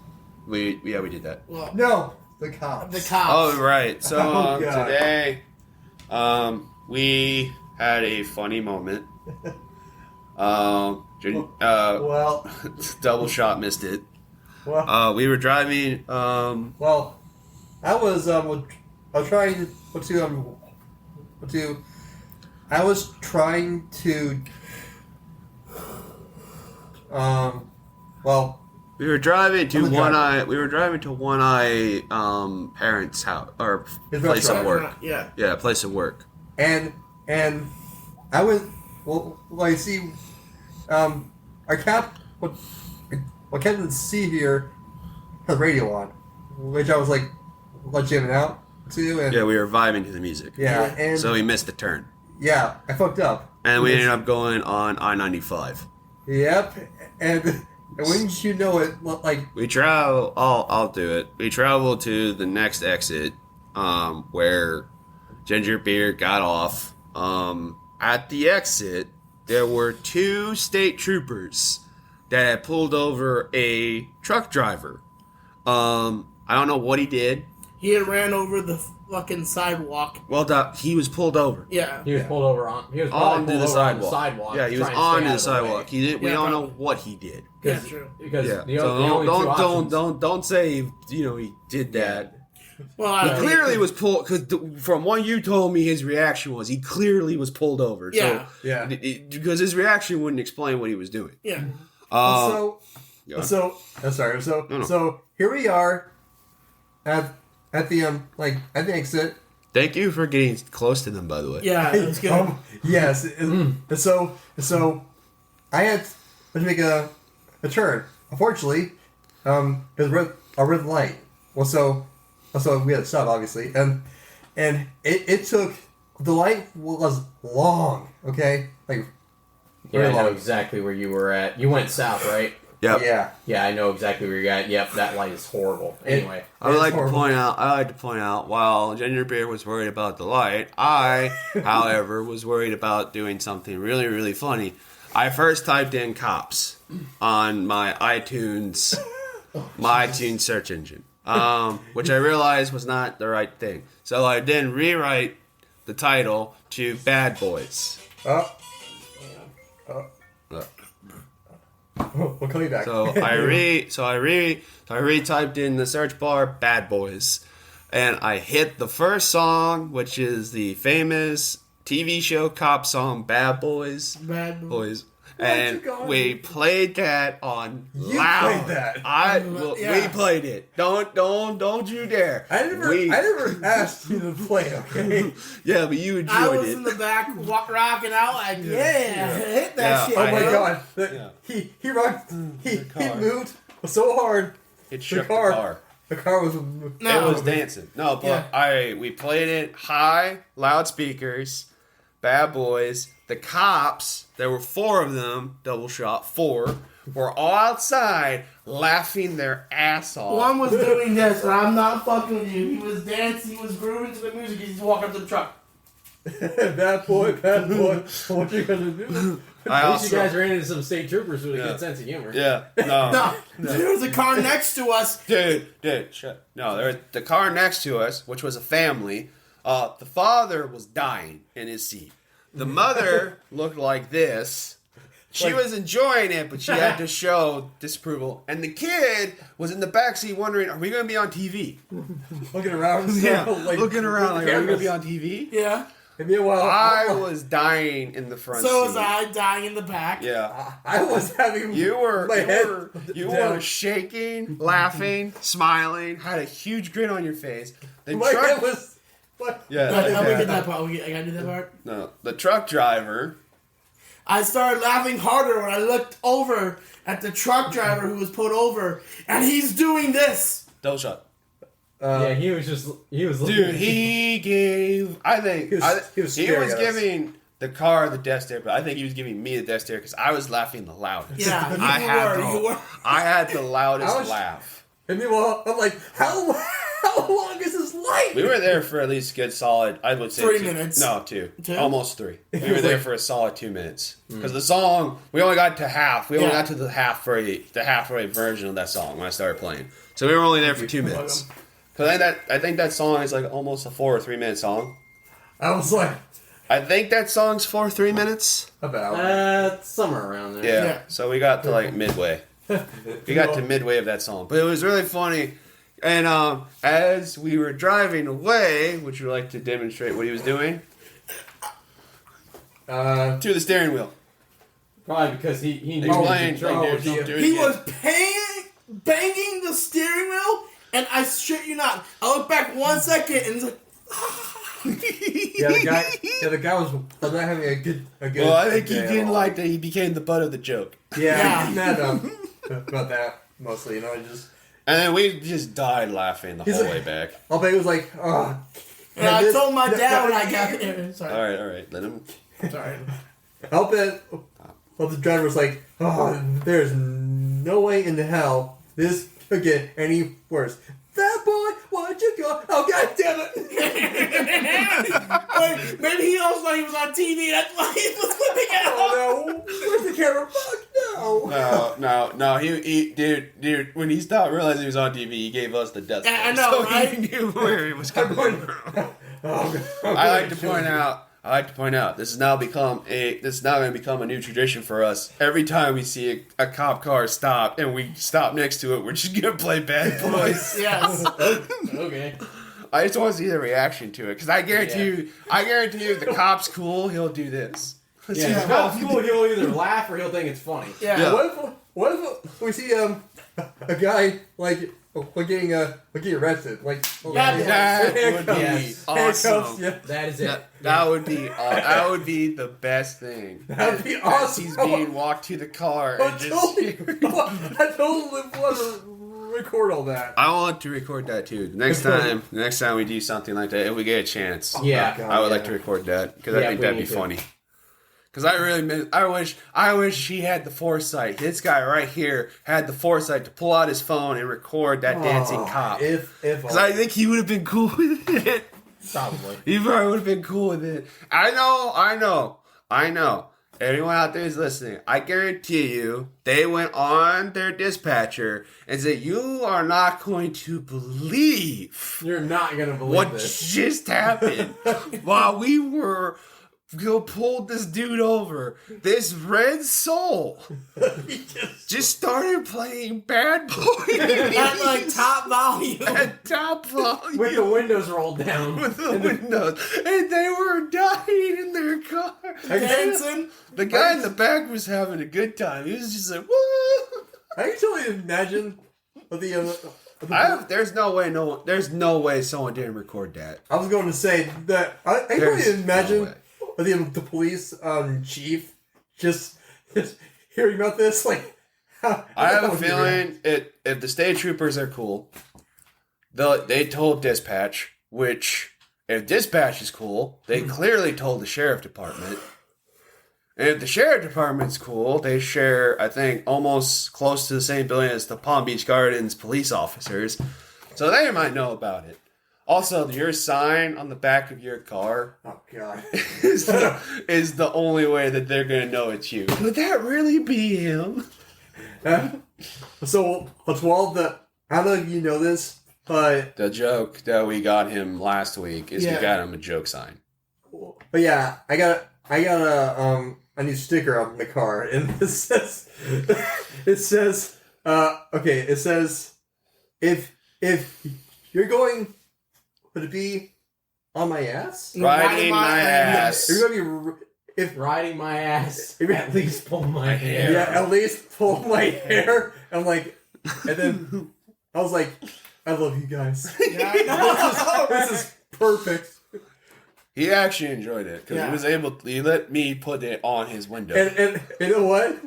We did that. Well, No, the cops. the cops. Oh, right. So, Oh, God. today, we had a funny moment. Well, Double shot missed it. well, We were driving. well. I was trying to. I was trying to. Well, We were driving to I'm a One driver. Eye. We were driving to One Eye parents' house or His place of restaurant. work. Yeah. Yeah, place of work. and I was I see, our what Captain C here has radio on, which I was jamming out to, and Yeah, we were vibing to the music. yeah, and So we missed the turn, yeah, I fucked up, and we ended up going on I-95. Yep, and wouldn't you know it, We travel. I'll do it. We traveled to the next exit, where Ginger Beer got off. At the exit, there were 2 state troopers that had pulled over a truck driver. I don't know what he did. He had ran over the fucking sidewalk. Well, he was pulled over. Yeah. He was pulled over on. He was Onto pulled the over sidewalk. On the sidewalk. Yeah, he was trying to stay on out the of the way. sidewalk. He didn't. We Yeah, don't know probably. what he did. Yeah, true. Because Yeah. the, So the only two options. don't say he did that. Well, He I clearly was pulled because from what you told me, his reaction was he clearly was pulled over. Yeah. Yeah. Because his reaction wouldn't explain what he was doing. Yeah. Yeah. So here we are at the at the exit. Thank you for getting close to them, by the way. Yeah, it was good. Yes. And so I had to make a turn. Unfortunately, it was a red light. Well, so we had to stop, obviously, and it took, the light was long. Okay, like Yeah, very I know long. exactly where you were at. You went south, right? Yep. Yeah. Yeah, I know exactly where you're at. Yep, that light is horrible. Anyway. I would It's like horrible. to point out, while Ginger Beer was worried about the light, I, however, was worried about doing something really, really funny. I first typed in cops on my iTunes search engine, which I realized was not the right thing. So I then rewrite the title to Bad Boys. We'll call you back. So I retyped in the search bar Bad Boys, and I hit the first song, which is the famous TV show cop song Bad Boys. Bad boy. Boys. And we played that on You loud. played that. Yeah. We played it. Don't you dare. I never asked you to play. Okay. Yeah, but you enjoyed I was it. in the back rocking out like, hit that shit. Oh my I- god. Yeah. He rocked. He moved so hard. It shook the car. car. The car was. No. It was dancing. No, but we played it high, loudspeakers, Bad Boys. The cops, there were 4 of them, double shot, 4, were all outside laughing their ass off. One was doing this, and I'm not fucking with you. He was dancing, he was grooving to the music, he's walking up to the truck. Bad boy. What you gonna do? I At least you also, guys ran into some state troopers with a Yeah. good sense of humor. yeah, no, No, there was a car next to us. dude, shut. No, there was the car next to us, which was a family. The father was dying in his seat. The mother looked like this. She was enjoying it, but she had to show disapproval. And the kid was in the backseat wondering, are we going to be on TV? Looking around. Looking around like, are we going to be on TV? Yeah. And meanwhile, I was dying in the front So seat. was I, dying in the back. Yeah. I was having You were my head down. were shaking, laughing, smiling, had a huge grin on your face. The My truck, head was. What? yeah, How we get that part? I gotta do that part? no, the truck driver. I started laughing harder when I looked over at the truck driver who was pulled over, and he's doing this. Double shot. Yeah, he was Dude, he gave. I think He was scaring us. giving the car the death stare, but I think he was giving me the death stare because I was laughing the loudest. Yeah, you were. I had the loudest I was- laugh. And meanwhile, I'm like, how long is this light? We were there for at least a good solid, I would say 3 2. minutes. No, 2. 2? Almost 3. We were was there like- for a solid 2 minutes. Because the song, we only got to half. We only Yeah. got to the halfway version of that song when I started playing. So we were only there for 2 minutes. Because I think that song is like almost a 4 or 3 minute song. I was like, I think that song's 4 or 3 minutes. about. somewhere around there. Yeah. Yeah. So we got to like midway. We got to midway of that song. But it was really funny. And as we were driving away, would you like to demonstrate what he was doing? To the steering wheel. Probably because he knew Explain. he was in trouble or something. Dude, He yeah. was banging the steering wheel, and I shit you not, I looked back 1 second and it's like, The guy was not having a good. Well, I think he day at didn't all. like that he became the butt of the joke. Yeah, he's mad about that mostly. You know, just. And then we just died laughing the He's whole like- way back. I'll bet he was like, oh. and I told my dad when I got there. Sorry. All right. Let him. Sorry. I'll bet. Well, the driver was like, oh, there's no way in hell this could get any worse. That boy, why'd you go? Oh, god damn it! maybe he also thought he was on TV. That's why he was flipping out. Oh no! Where's the camera? Fuck no! No. Dude. When he stopped realizing he was on TV, he gave us the death. I stare, know, so right? He knew where he was coming from. I like to point out. This is now going to become a new tradition for us. Every time we see a cop car stop and we stop next to it, we're just gonna play Bad Boys. Yes. Okay. I just want to see the reaction to it because I guarantee you, if the cop's cool, he'll do this. Yeah, if it's cool, he'll either laugh or he'll think it's funny. Yeah. What if we see a guy like getting arrested? Like Yeah, That would be handcuffs. awesome. Yeah. That is it. That would be the best thing. That'd be As awesome. he's being walked to the car I and just. totally want to record all that. I want to record that too. The next time we do something like that, if we get a chance, Yeah. God, I would like to record that because I Yeah, think we that'd be need to. funny. Because I wish he had the foresight. This guy right here had the foresight to pull out his phone and record that dancing cop. If Because I think he would have been cool with it. Probably. He probably would have been cool with it. I know. Everyone out there is listening. I guarantee you, they went on their dispatcher and said, "You are not going to believe You're not gonna believe what this. just happened while we were." Pulled this dude over. This red soul just started playing Bad Boys At like top volume. at top volume With the windows rolled down. with the windows, and they were dying in their car. Dancing. The guy in the back was having a good time. He was just like, "Woo!" I can totally imagine There's no way someone didn't record that. I was going to say that I can There's totally imagine no way. the police chief just hearing about this. Like, I have a feeling if the state troopers are cool, they told dispatch, which if dispatch is cool, they clearly told the sheriff department. And if the sheriff department's cool, they share, I think, almost close to the same building as the Palm Beach Gardens police officers. So they might know about it. Also, your sign on the back of your car Oh God! is the only way that they're going to know it's you. Could that really be him? So, I don't know if you know this, but The joke that we got him last week is we Yeah. got him a joke sign. yeah, I got a new sticker on my car, and it says if you're going to be on my ass, Riding my ass. if you're going to be if Riding my ass. If- At least pull my hair. yeah, at least pull my hair. I'm like, and then I was like, I love you guys. Yeah, I know. This is perfect. He actually enjoyed it because Yeah. he let me put it on his window. And you know what?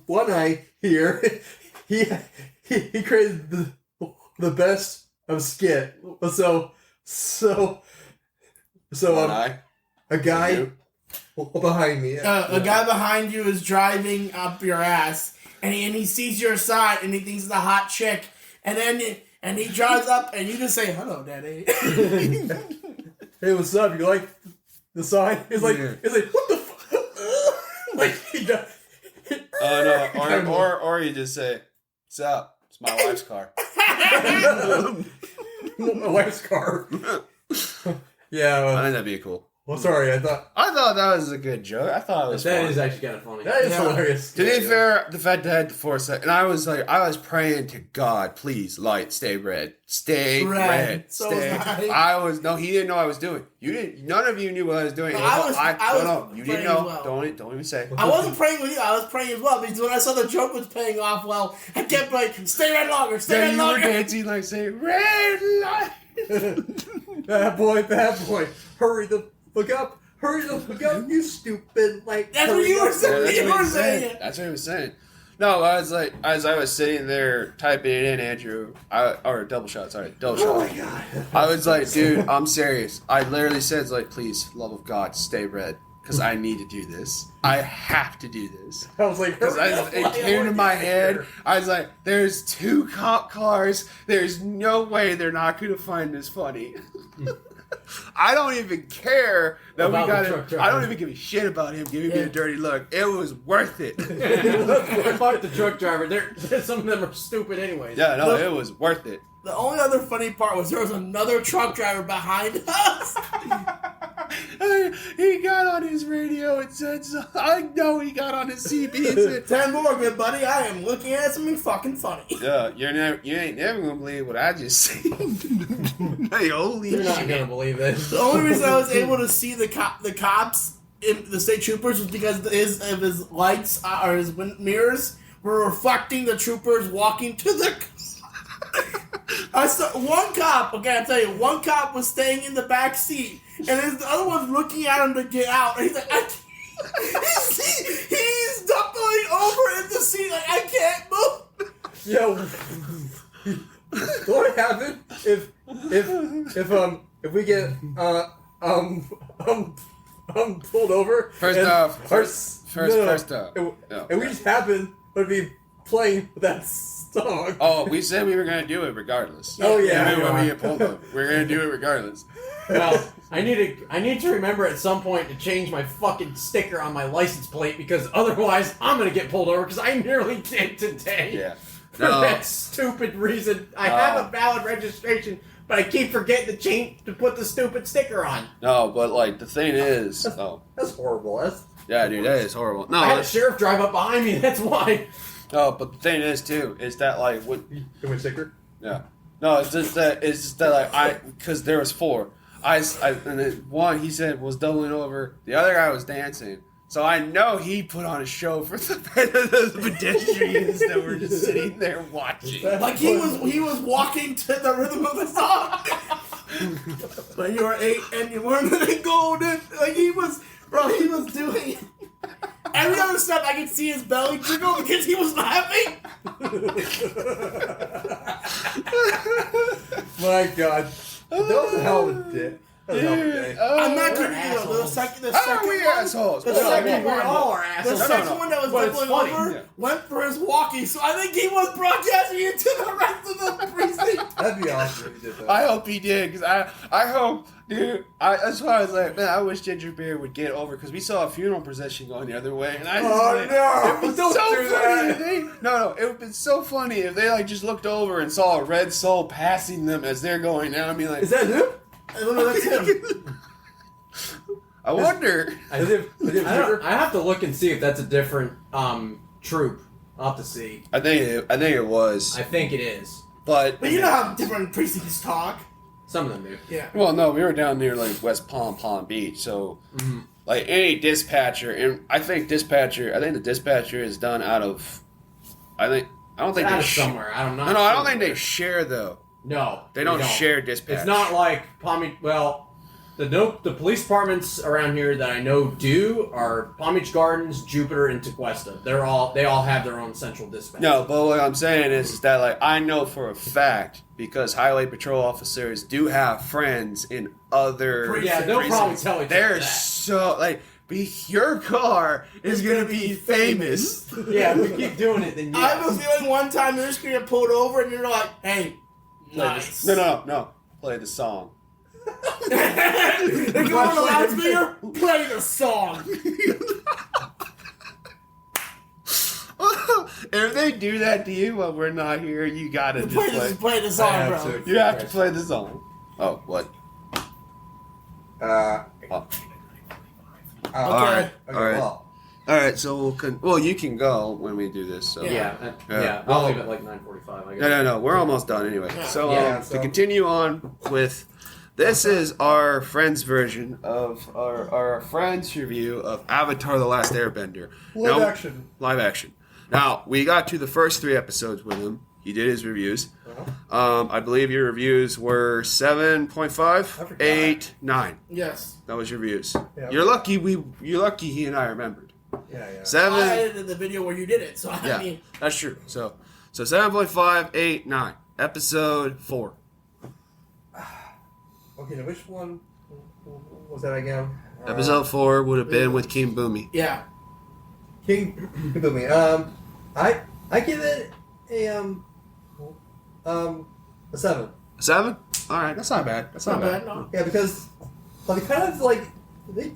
One eye here, he created the best of skit. So One eye. a guy behind me. A guy behind you is driving up your ass, and he sees your side, and he thinks it's a hot chick, and he drives up, and you just say, "Hello, Daddy." Hey, what's up? You like the sign? He's like, Yeah. what the fuck? Like he does. Oh no! Or you just say, "What's up? It's my wife's car." My wife's car. Yeah. I Well, think that'd be cool. sorry. I thought that was a good joke. I thought it was That fun. is actually kind of funny. that is Yeah. hilarious. To be fair, the fact that I had the foresight, and I was praying to God, please, light, stay red, stay Red. red, So stay. was I. He didn't know what I was doing. You didn't. None of you knew what I was doing. No, It was I all- was no, you praying didn't know. as well. Don't even say. I wasn't praying with you. I was praying as well because when I saw the joke was paying off well, I kept like, "Stay red longer, stay Then red you were longer." dancing like say red light. Bad boy. Hurry the fuck up. Hurry the fuck up, you stupid. Like, That's what hurry you were up. saying. That's You what he were was saying saying. it. That's what he was saying. No, I was like, as I was sitting there typing it in, Andrew, double shot. Oh my god. I was like, dude, I'm serious. I literally said, like, please, love of God, stay red. Because I need to do this. I have to do this. I was like, Because hurry up. it came to my head. I was like, there's 2 cop cars. There's no way they're not going to find this funny. I don't even care that About we got the truck it. driver. I don't even give a shit about him giving me a dirty look. It was worth it. Fuck the truck driver. Some of them are stupid anyways. Yeah, no, it was worth it. The only other funny part was there was another truck driver behind us. He got on his radio and said, so, I know he got on his CB and said, 10 more, good buddy. I am looking at something fucking funny. yeah, you ain't never gonna believe what I just seen. Hey, holy You're not shit. gonna believe this. The only reason I was able to see the cops, the state troopers, was because of his lights or his mirrors were reflecting the troopers walking to the. I saw one cop. Okay, I tell you, one cop was staying in the back seat, and the other one's looking at him to get out. And he's like, I can't. He's doubling over in the seat like I can't move. Yo, what would happen if we get pulled over? First and off, our- first off. and we just happen to be playing that song. Oh, we said we were gonna do it regardless. Oh, yeah. Even when we get pulled over, we're gonna do it regardless. Well, I need to remember at some point to change my fucking sticker on my license plate because otherwise I'm gonna get pulled over because I nearly did today. Yeah. For that stupid reason. I have a valid registration, but I keep forgetting to put the stupid sticker on. No, but like the thing is, That's horrible. yeah, dude, that is horrible. No, I had a sheriff drive up behind me, that's why. no, but the thing is too, is that like what? Can we sticker? Yeah. No, it's just that like because there was four. And then one he said was doubling over. The other guy was dancing. So I know he put on a show for the pedestrians that were just sitting there watching. Like he was walking to the rhythm of the song. But you were 8 and you weren't golden. Like he was doing every other step. I could see his belly jiggle because he was laughing. My God, that was a hell of a day. That was a hell of a day. I'm not we're kidding you. though. The second How are we one, assholes? the Well, second I mean, we one, all are the assholes. second one that was But it's doubling funny. over went for his walking. So I think he was broadcasting it to the rest of the precinct. That'd be awesome if you did that. I hope he did, because I hope, dude, that's why I was like, man, I wish Ginger Beer would get over, because we saw a funeral procession going the other way, and I just Oh, like, no, it would be don't so do funny that. if they, no, it would have been so funny if they, like, just looked over and saw a red soul passing them as they're going down, and be like, Is that him? I don't know, that's him. I wonder. I have to look and see if that's a different troop. I'll have to see. I think it was, I think it is. but But you know how different precincts talk. Some of them do. Yeah. well, no, we were down near like West Palm Beach, so like any dispatcher, and I think the dispatcher is done out of, I don't think Out they of somewhere. I don't know. No, I don't think they share though. No, They don't share dispatch. It's not like Palm Beach. Well, the police departments around here that I know do are Palm Beach Gardens, Jupiter, and Tequesta. They all have their own central dispatch. No, but what I'm saying is that like I know for a fact because highway patrol officers do have friends in other. Yeah, they'll probably tell each other They're that. so like. Your car is gonna be famous. Yeah, if we keep doing it, then I yeah. have a feeling one time you're just gonna get pulled over and you're like, hey, nice. No. Play the song. They go on the loudspeaker, play the song. If they do that to you while we're not here, you gotta just Play the I song, have bro. to. You have to play the song. Oh, what? Oh. Okay. Alright. Well, All right, so you can go when we do this. So. Yeah. Yeah. I'll leave it like 9:45. I guess. No. We're almost done anyway. Yeah. So, Yeah, to so- continue on with, this is our friends' version of our friends' review of Avatar: The Last Airbender. live Now- action. Live action. Now, we got to the first 3 episodes with him. He did his reviews. I believe your reviews were 7.5, forgot. 8, 9. Yes. That was your reviews. Yeah. You're lucky he and I remembered. Yeah. 7. I edited the video where you did it, so Yeah, I mean, that's true. So 7.5, 8, 9. Episode 4. Okay, now which one was that again? Episode 4 would have been with King Boomy. yeah. King Boomy. I give it a 7. 7? All right, that's not bad. That's not, bad. No. Yeah, because they kind of like they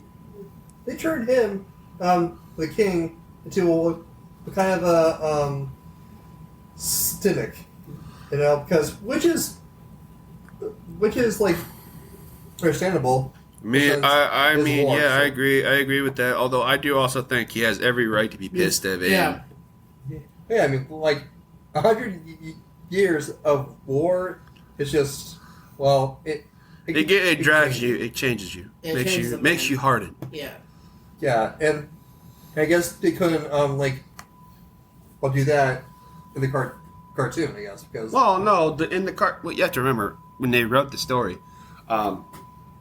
turned him, the king, into a kind of a cynic, because which is like understandable. I His mean, war, yeah, so- I agree with that. Although I do also think he has every right to be pissed at him. Yeah. Yeah, I mean, like 100 years of war is just It drives you. It changes you. It makes changes you the makes man. you harden. Yeah. Yeah, and I guess they couldn't do that in the cartoon. I guess because Well, no, well, you have to remember when they wrote the story,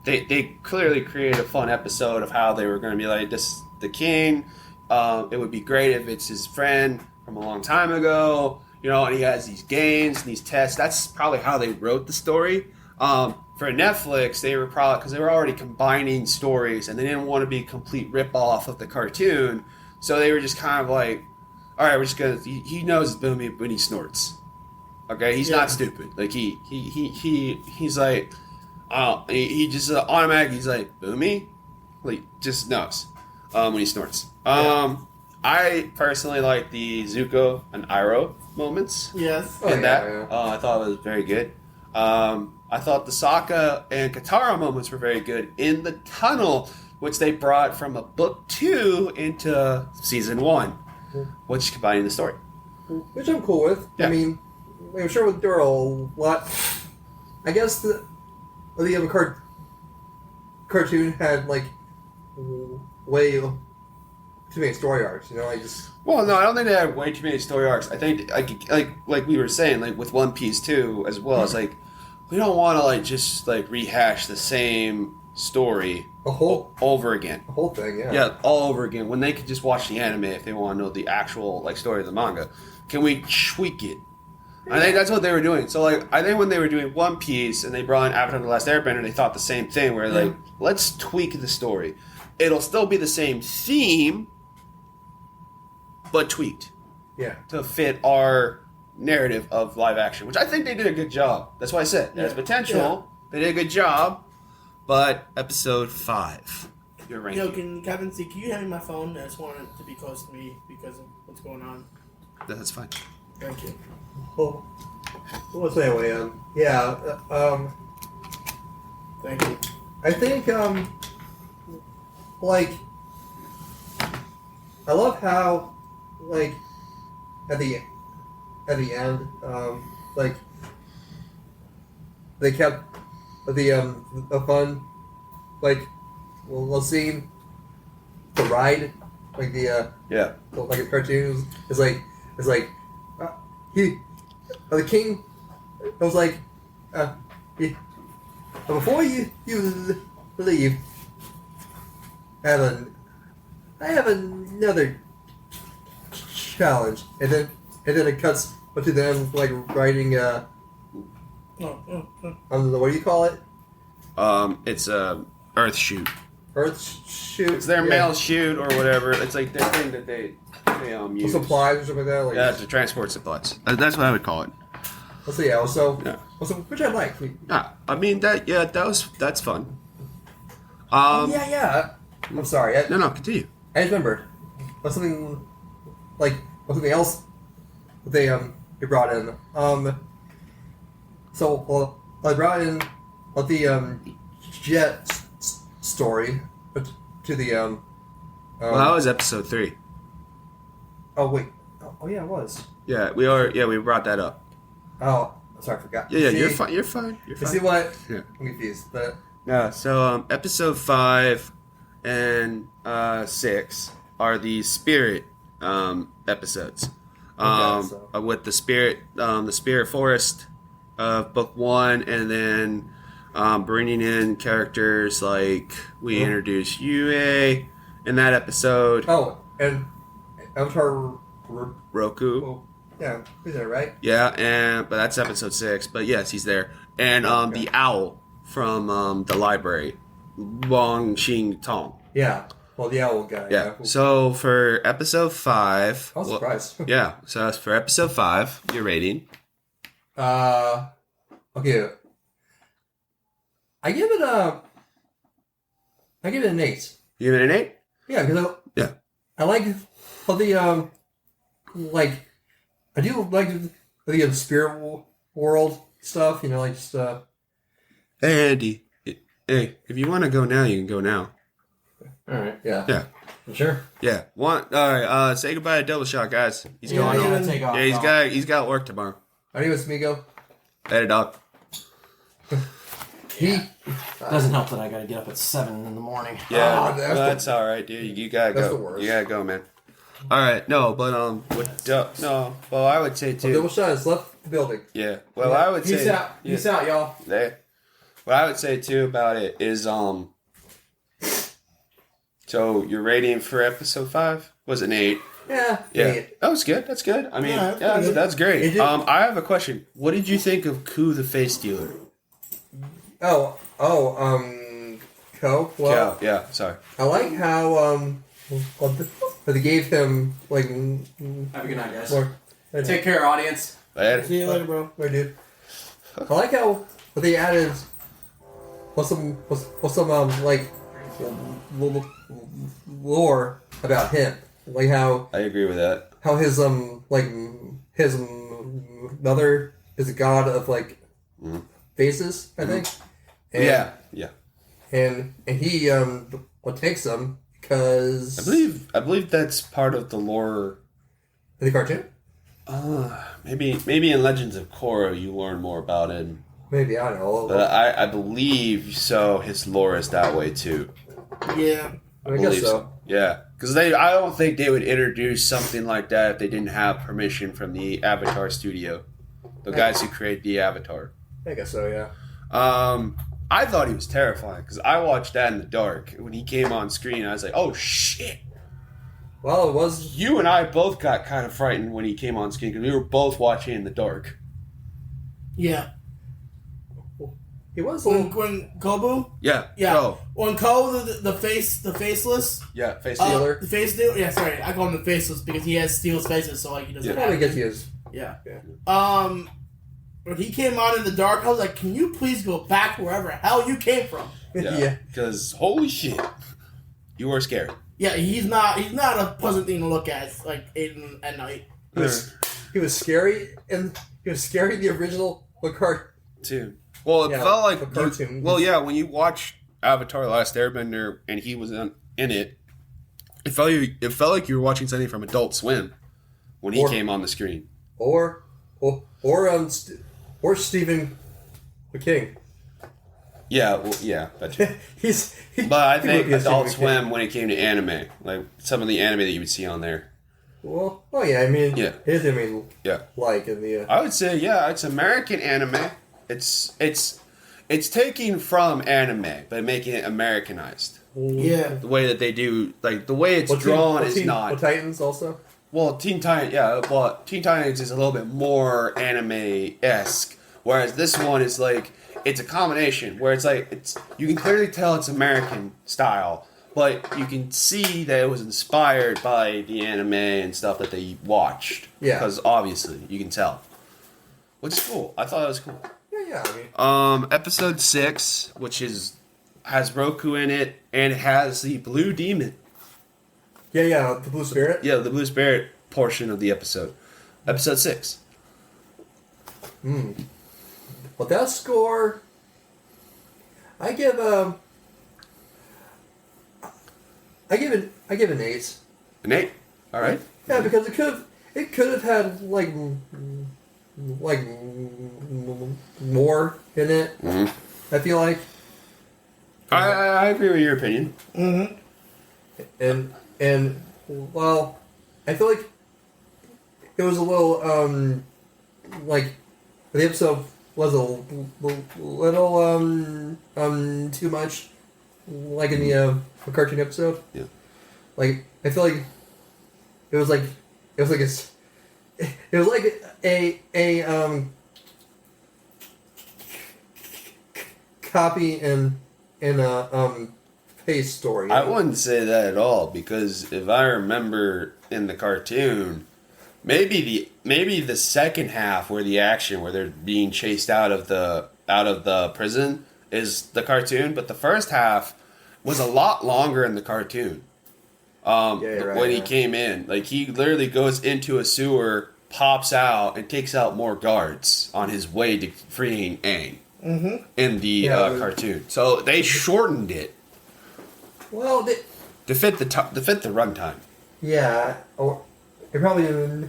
they clearly created a fun episode of how they were going to be like this the king. It would be great if it's his friend from a long time ago, and he has these games and these tests. That's probably how they wrote the story. For Netflix, they were probably because they were already combining stories and they didn't want to be a complete rip off of the cartoon, so they were just kind of like, all right, we're just gonna. He knows Boomy when he snorts. Okay, he's not stupid. Like he's like, he just automatically he's like Boomy, like just knows when he snorts. I personally like the Zuko and Iroh moments Yes. Oh, in that. yeah. I thought it was very good. I thought the Sokka and Katara moments were very good in the tunnel, which they brought from a book 2 into season 1, which combining the story. which I'm cool with. Yeah. I mean, I'm sure there are a lot. I guess the other cartoon had like way too many story arcs. I just Well, no, I don't think they had way too many story arcs. I think, like we were saying, like with One Piece too, as well. It's like we don't want to just rehash the same story the whole over again. thing. Yeah. Yeah, all over again. When they could just watch the anime if they want to know the actual story of the manga. Can we tweak it? I think that's what they were doing. So I think when they were doing One Piece and they brought in Avatar: The Last Airbender, they thought the same thing. Where let's tweak the story. It'll still be the same theme, but tweaked Yeah. to fit our narrative of live action, which I think they did a good job. That's why I said there's potential. They did a good job, but episode 5, your ranking. Kevin C, can you hand me my phone? I just want it to be close to me because of what's going on. That's fine. Thank you. Well, so anyway, Thank you. I think I love how at the end they kept the fun scene, the ride, Yeah. like a cartoon is like the king was like before you leave I have another challenge, and then it cuts to them riding what do you call it? It's a Earth shoot. Earth shoot. It's their mail shoot or whatever. It's like their thing that they use. Supplies or something like that. Yeah, to transport supplies. That's what I would call it. Let's see. Also, which I like. Yeah, I mean that's fun. Yeah. I'm sorry. No, continue. I just remembered. Something else they brought in. So I brought in the jet story to the Well, that was episode 3. Oh wait. Oh yeah, it was. Yeah, we brought that up. Oh, sorry, I forgot. Yeah, See, you're fine. You're fine. You see what? Yeah. I'm confused, but Yeah. So episode 5 and 6 are the spirit episodes. With the spirit forest of book 1, and then bringing in characters like we introduced Yue in that episode. oh, and Avatar. Roku. Well, yeah, he's there, right? Yeah, but that's episode 6. But yes, he's there. And the owl from the library, Wang Xing Tong. Yeah. Well, the owl guy. Yeah. So for episode 5, I was surprised. yeah. So for episode 5, your rating. Okay. I give it an 8. You give it an 8? Yeah, because Yeah. I like all the like I do like the spirit world stuff. You know, like just Hey, Andy. Hey, if you want to go now, you can go now. all right, yeah, Yeah. sure. Yeah. All right. Say goodbye to Double Shot, guys. He's Yeah, going I home. gotta take off. Yeah, he's got work tomorrow. Adios, amigo. Later, dog. He Doesn't help that I gotta get up at 7 in the morning. Yeah, that's all right, dude. You gotta that's go. the worst. You gotta go, man. All right. No, but no. Well, I would say too. Double Shot has left the building. Yeah. Well, I would Peace say. out. Peace out, y'all. What I would say too about it is So your rating for episode 5 was an 8. Yeah, Yeah, 8. that was good. That's good. I mean, Yeah, yeah, that's good. that's great. It did- I have a question. What did you think of Koo the Face Dealer? Co. Well, Yeah. Sorry. I like how well, they gave him like Have a good night, guys. more. Take care, audience. Later. See you later, bro. Wait, dude. I like how they added some like lore about him, like how I agree with that. his his mother is a god of like faces, I think. And, Yeah. and he takes them because I believe that's part of the lore. in the cartoon. Maybe in Legends of Korra you learn more about it. Maybe I don't know. But I believe so. His lore is that way too. Yeah. I guess believe so. Yeah, because I don't think they would introduce something like that if they didn't have permission from the Avatar studio, the guys who create the Avatar. I guess so. Yeah. I thought he was terrifying because I watched that in the dark when he came on screen. I was like, oh shit. Well, it was. You and I both got kind of frightened when he came on screen because we were both watching in the dark. Yeah. He was a little. When Kobu? Yeah. Yeah. Go. When Ko, the faceless. Yeah. Face Uh, dealer. The face dealer? Yeah, sorry. I call him the faceless because he has Steel's faces, so like he doesn't Yeah. Probably have gets used. Yeah. Yeah. When he came on in the dark, I was like, can you please go back wherever hell you came from? Yeah. Because holy shit, you were scared. Yeah, he's not a pleasant thing to look at, like Aiden at night. He was scary, and he was scary in the original card. Too. Well, it Yeah, felt like the cartoon. when you watch Avatar: Last Airbender and he was in it, it felt like you were watching something from Adult Swim when he came on the screen. Or Stephen King. Yeah, well, yeah, that's true. But I he think would be a Adult Stephen King. Swim when it came to anime, like some of the anime that you would see on there. Well, oh yeah, I mean, Yeah. it is. I mean, Yeah, like in the. I would say it's American anime. It's taking from anime but making it Americanized. Yeah. The way that they do, like the way it's drawn is not. Titans also. Well, Teen Titans is a little bit more anime-esque, whereas this one is like it's a combination where it's like you can clearly tell it's American style, but you can see that it was inspired by the anime and stuff that they watched. Yeah. Because obviously you can tell, which is cool. I thought it was cool. Yeah, I mean. Episode 6, which has Roku in it and it has the Blue Demon. Yeah, the Blue Spirit. Yeah, the Blue Spirit portion of the episode. Episode 6. Well, that score, I give an 8. An 8. All right. Yeah, because it could have had like more in it. Mm-hmm. I feel like, I agree with your opinion. and well, I feel like it was a little like the episode was a little too much like in the cartoon episode. Yeah. Like I feel like it was like a copy and paste story. I wouldn't say that at all because if I remember in the cartoon, maybe the second half where the action where they're being chased out of the prison is the cartoon, but the first half was a lot longer in the cartoon. When he came in, like he literally goes into a sewer, pops out, and takes out more guards on his way to freeing Aang in the cartoon. So they shortened it Well, to fit the runtime. yeah, or it probably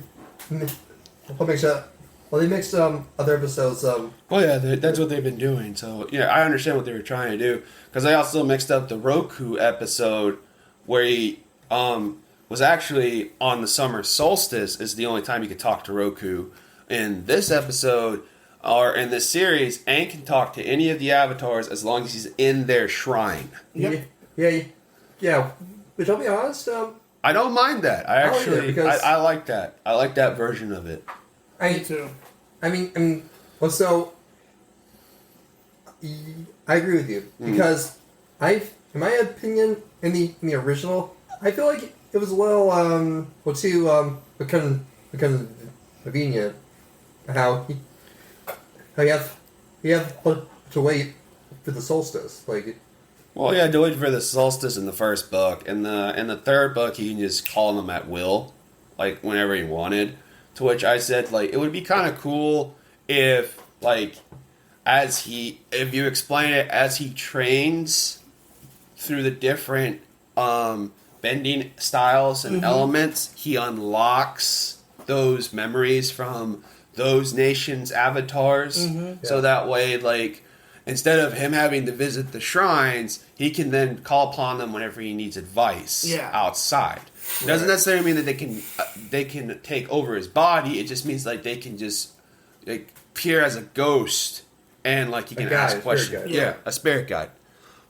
makes up. Well, they mixed other episodes. Well, yeah, that's what they've been doing. So yeah, I understand what they were trying to do because they also mixed up the Roku episode where he was actually on the summer solstice is the only time you could talk to Roku. In this episode, or in this series, Aang can talk to any of the avatars as long as he's in their shrine. Yep. Yeah. Which I'll be honest, I don't mind that. I like it actually, because- I like that. I like that version of it. Me too. I mean, well, so I agree with you because in my opinion, in the original, I feel like it was a little too become convenient how you have to wait for the solstice. Like, Well, yeah, do it for the solstice in the first book. In the third book, he can just call them at will, like whenever he wanted. To which I said, like, it would be kind of cool if, like, if you explain it as he trains through the different bending styles and elements, he unlocks those memories from those nations' avatars. So that way, like, instead of him having to visit the shrines, he can then call upon them whenever he needs advice outside. It doesn't necessarily mean that they can take over his body. It just means like they can just like appear as a ghost and like you can ask questions. Yeah, a spirit guide.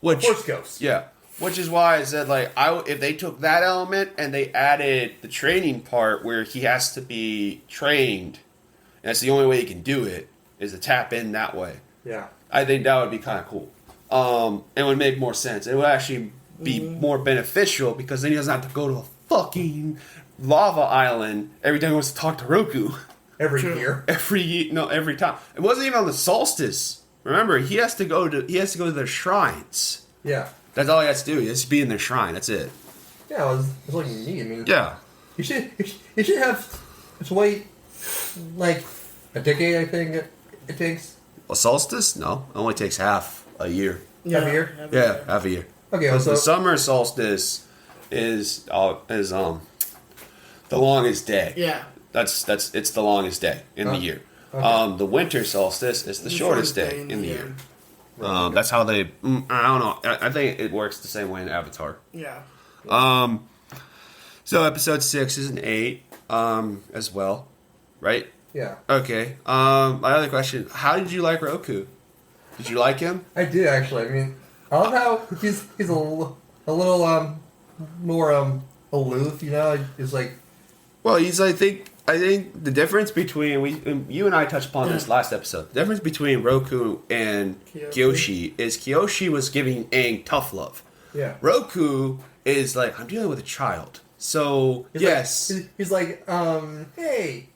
Which Force ghost. Yeah, which is why I said like if they took that element and they added the training part where he has to be trained, and that's the only way he can do it is to tap in that way. Yeah. I think that would be kind of cool. It would make more sense. It would actually be more beneficial because then he doesn't have to go to a fucking lava island every time he wants to talk to Roku. Every year. Every time. It wasn't even on the solstice. Remember, he has to go to their shrines. Yeah. That's all he has to do. He has to be in their shrine. That's it. Yeah, it's what you need. I mean, Yeah. you should have to wait like a decade. I think it takes. A solstice? No, it only takes half a year. Half a year? Yeah, half a year. Okay, Because so the summer solstice is the longest day. Yeah. It's the longest day in the year. Okay. The winter solstice is the shortest day in the year. That's how they. I don't know. I think it works the same way in Avatar. Yeah. So episode 6 is an 8 as well, right? yeah, Okay. My other question: how did you like Roku? Did you like him? I did actually. I mean, I love how he's a little more aloof. You know, he's like Well, I think the difference between you and I touched upon this last episode. The difference between Roku and Kyoshi is Kyoshi was giving Aang tough love. yeah. Roku is like, I'm dealing with a child. So He's yes, like, he's like hey.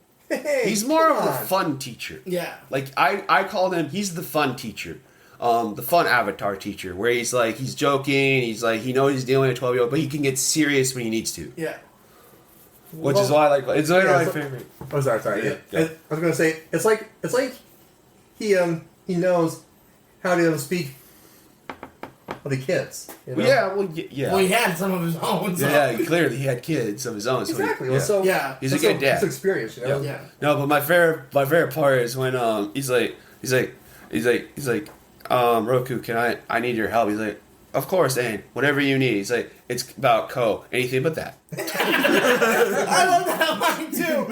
he's more come of the on. fun teacher. Yeah. Like I called him. He's the fun teacher. The fun avatar teacher, where he's like he's joking. He's like he knows he's dealing with a 12-year-old, but he can get serious when he needs to. Yeah. Which is why I like it's one of my so- favorite. Oh, sorry. Yeah, I was gonna say it's like he knows how to speak with the kids. You know? Yeah, yeah. Well, he had some of his own. So. Yeah, clearly he had kids of his own. So Exactly. He, Well, so Yeah. He's a so- good dad. It's experience, you know. Yeah. No, but my favorite part is when he's like Roku, I need your help. He's like, of course, Aang, whatever you need. He's like, it's about Ko, anything but that. I love that line too.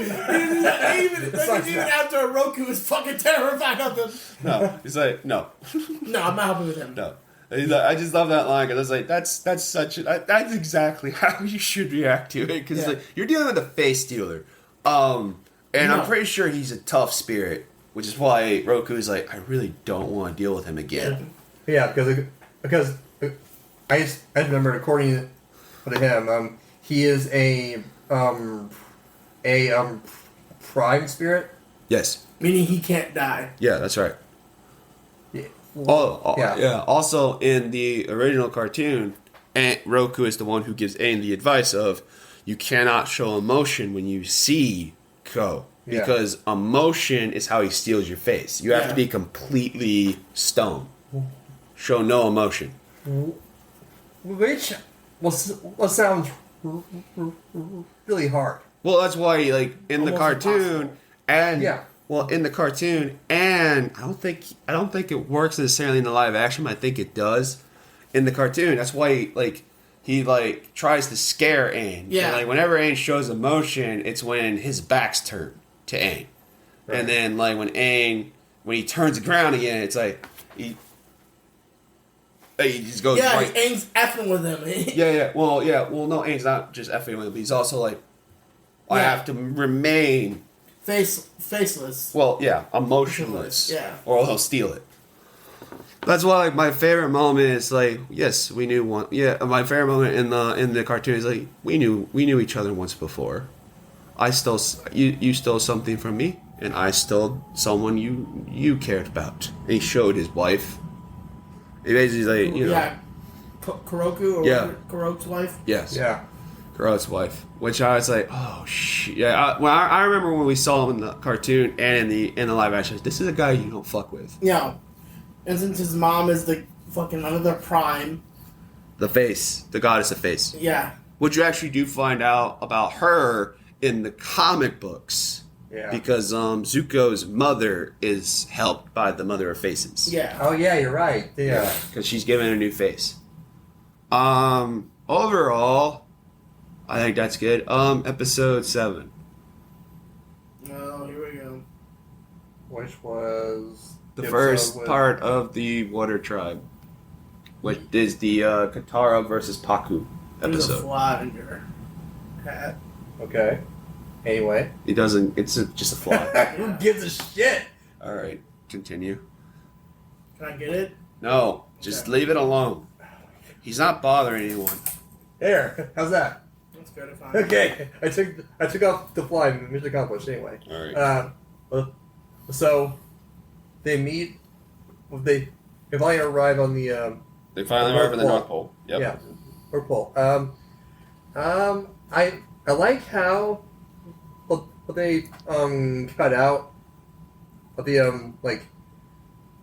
Even after Roku is fucking terrified of them. No, he's like, no, No, I'm not helping with him. no. He's like, I just love that line because I was like, that's exactly how you should react to it because Yeah. like you're dealing with a face stealer, and No. I'm pretty sure he's a tough spirit, which is why Roku is like, I really don't want to deal with him again. Yeah, because I just remember according to him, he is a prime spirit. Yes, Meaning he can't die. yeah, that's right. Yeah. Yeah. Also, in the original cartoon, Aunt Roku is the one who gives Aang the advice of you cannot show emotion when you see Ko. Yeah. Because emotion is how he steals your face. You have to be completely stone. Show no emotion. Which sounds really hard. Well, that's why, like, in the Almost cartoon, impossible. and Yeah. well, in the cartoon, and I don't think it works necessarily in the live action. But I think it does in the cartoon. That's why, he tries to scare Aang. Yeah. And, whenever Aang shows emotion, it's when his back's turned to Aang, Right. and then when he turns around again, it's like he just goes Yeah, right. Aang's effing with him. Yeah. Well, no, Aang's not just effing with him. But he's also like, I Yeah. have to remain. Faceless. Well, yeah, emotionless. Yeah. Or he'll steal it. That's why, my favorite moment is yes, we knew one. Yeah, my favorite moment in the cartoon is we knew each other once before. You stole something from me, and I stole someone you cared about. And he showed his wife. He basically Yeah. Kuroku or Yeah. whatever, Kuroku's wife. yes, Yeah. Kuro's wife. Which I was like, oh shit. Yeah, I remember when we saw him in the cartoon and in the live action. This is a guy you don't fuck with. Yeah. And since his mom is the fucking another prime. The face, the goddess of face. Yeah. Which you actually do find out about her in the comic books. Yeah. Because Zuko's mother is helped by the Mother of Faces. Yeah. Oh yeah, you're right. Yeah. Because she's given a new face. Overall, I think that's good. Episode 7. Oh, here we go. Which was The episode first with- part of the Water Tribe. Which is the Katara versus Paku There's a episode. fly in your hat. Okay. Anyway. It doesn't, just a flaw. Who gives a shit? Alright, continue. Can I get it? No, just Okay. leave it alone. He's not bothering anyone. There. How's that? That's good if I. Okay. I took off the fly. Mission accomplished. Anyway. Alright. So they meet. They finally arrive on the They finally arrive at the North Pole. Yep. yeah, North Pole. I like how what they cut out of the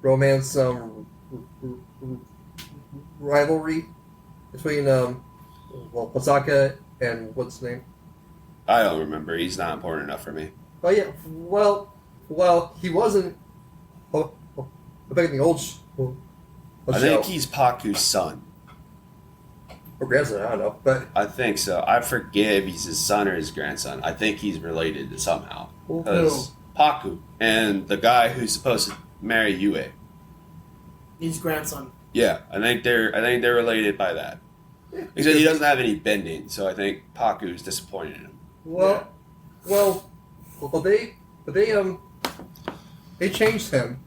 romance rivalry between Osaka and what's his name? I don't remember. He's not important enough for me. Oh yeah, well he wasn't back in the old I think he's Paku's son. or grandson. I don't know, but I think so. I forget if he's his son or his grandson. I think he's related somehow. Because Paku and the guy who's supposed to marry Yue. He's grandson. Yeah, I think they're related by that. Because he doesn't have any bending, so I think Paku's disappointed in him. Well, they changed him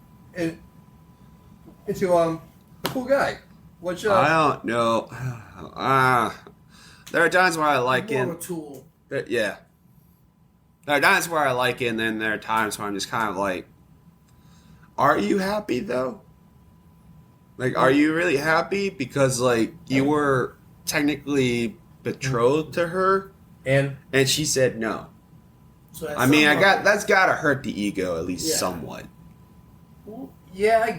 into a cool guy. Which I don't know. There are times where I like More him. of a tool. Yeah. There are times where I like it, and then there are times where I'm just kind of like, are you happy, though? Are you really happy? Because, you were technically betrothed to her, and and she said no. So I mean, that's gotta hurt the ego, at least Yeah. somewhat. yeah,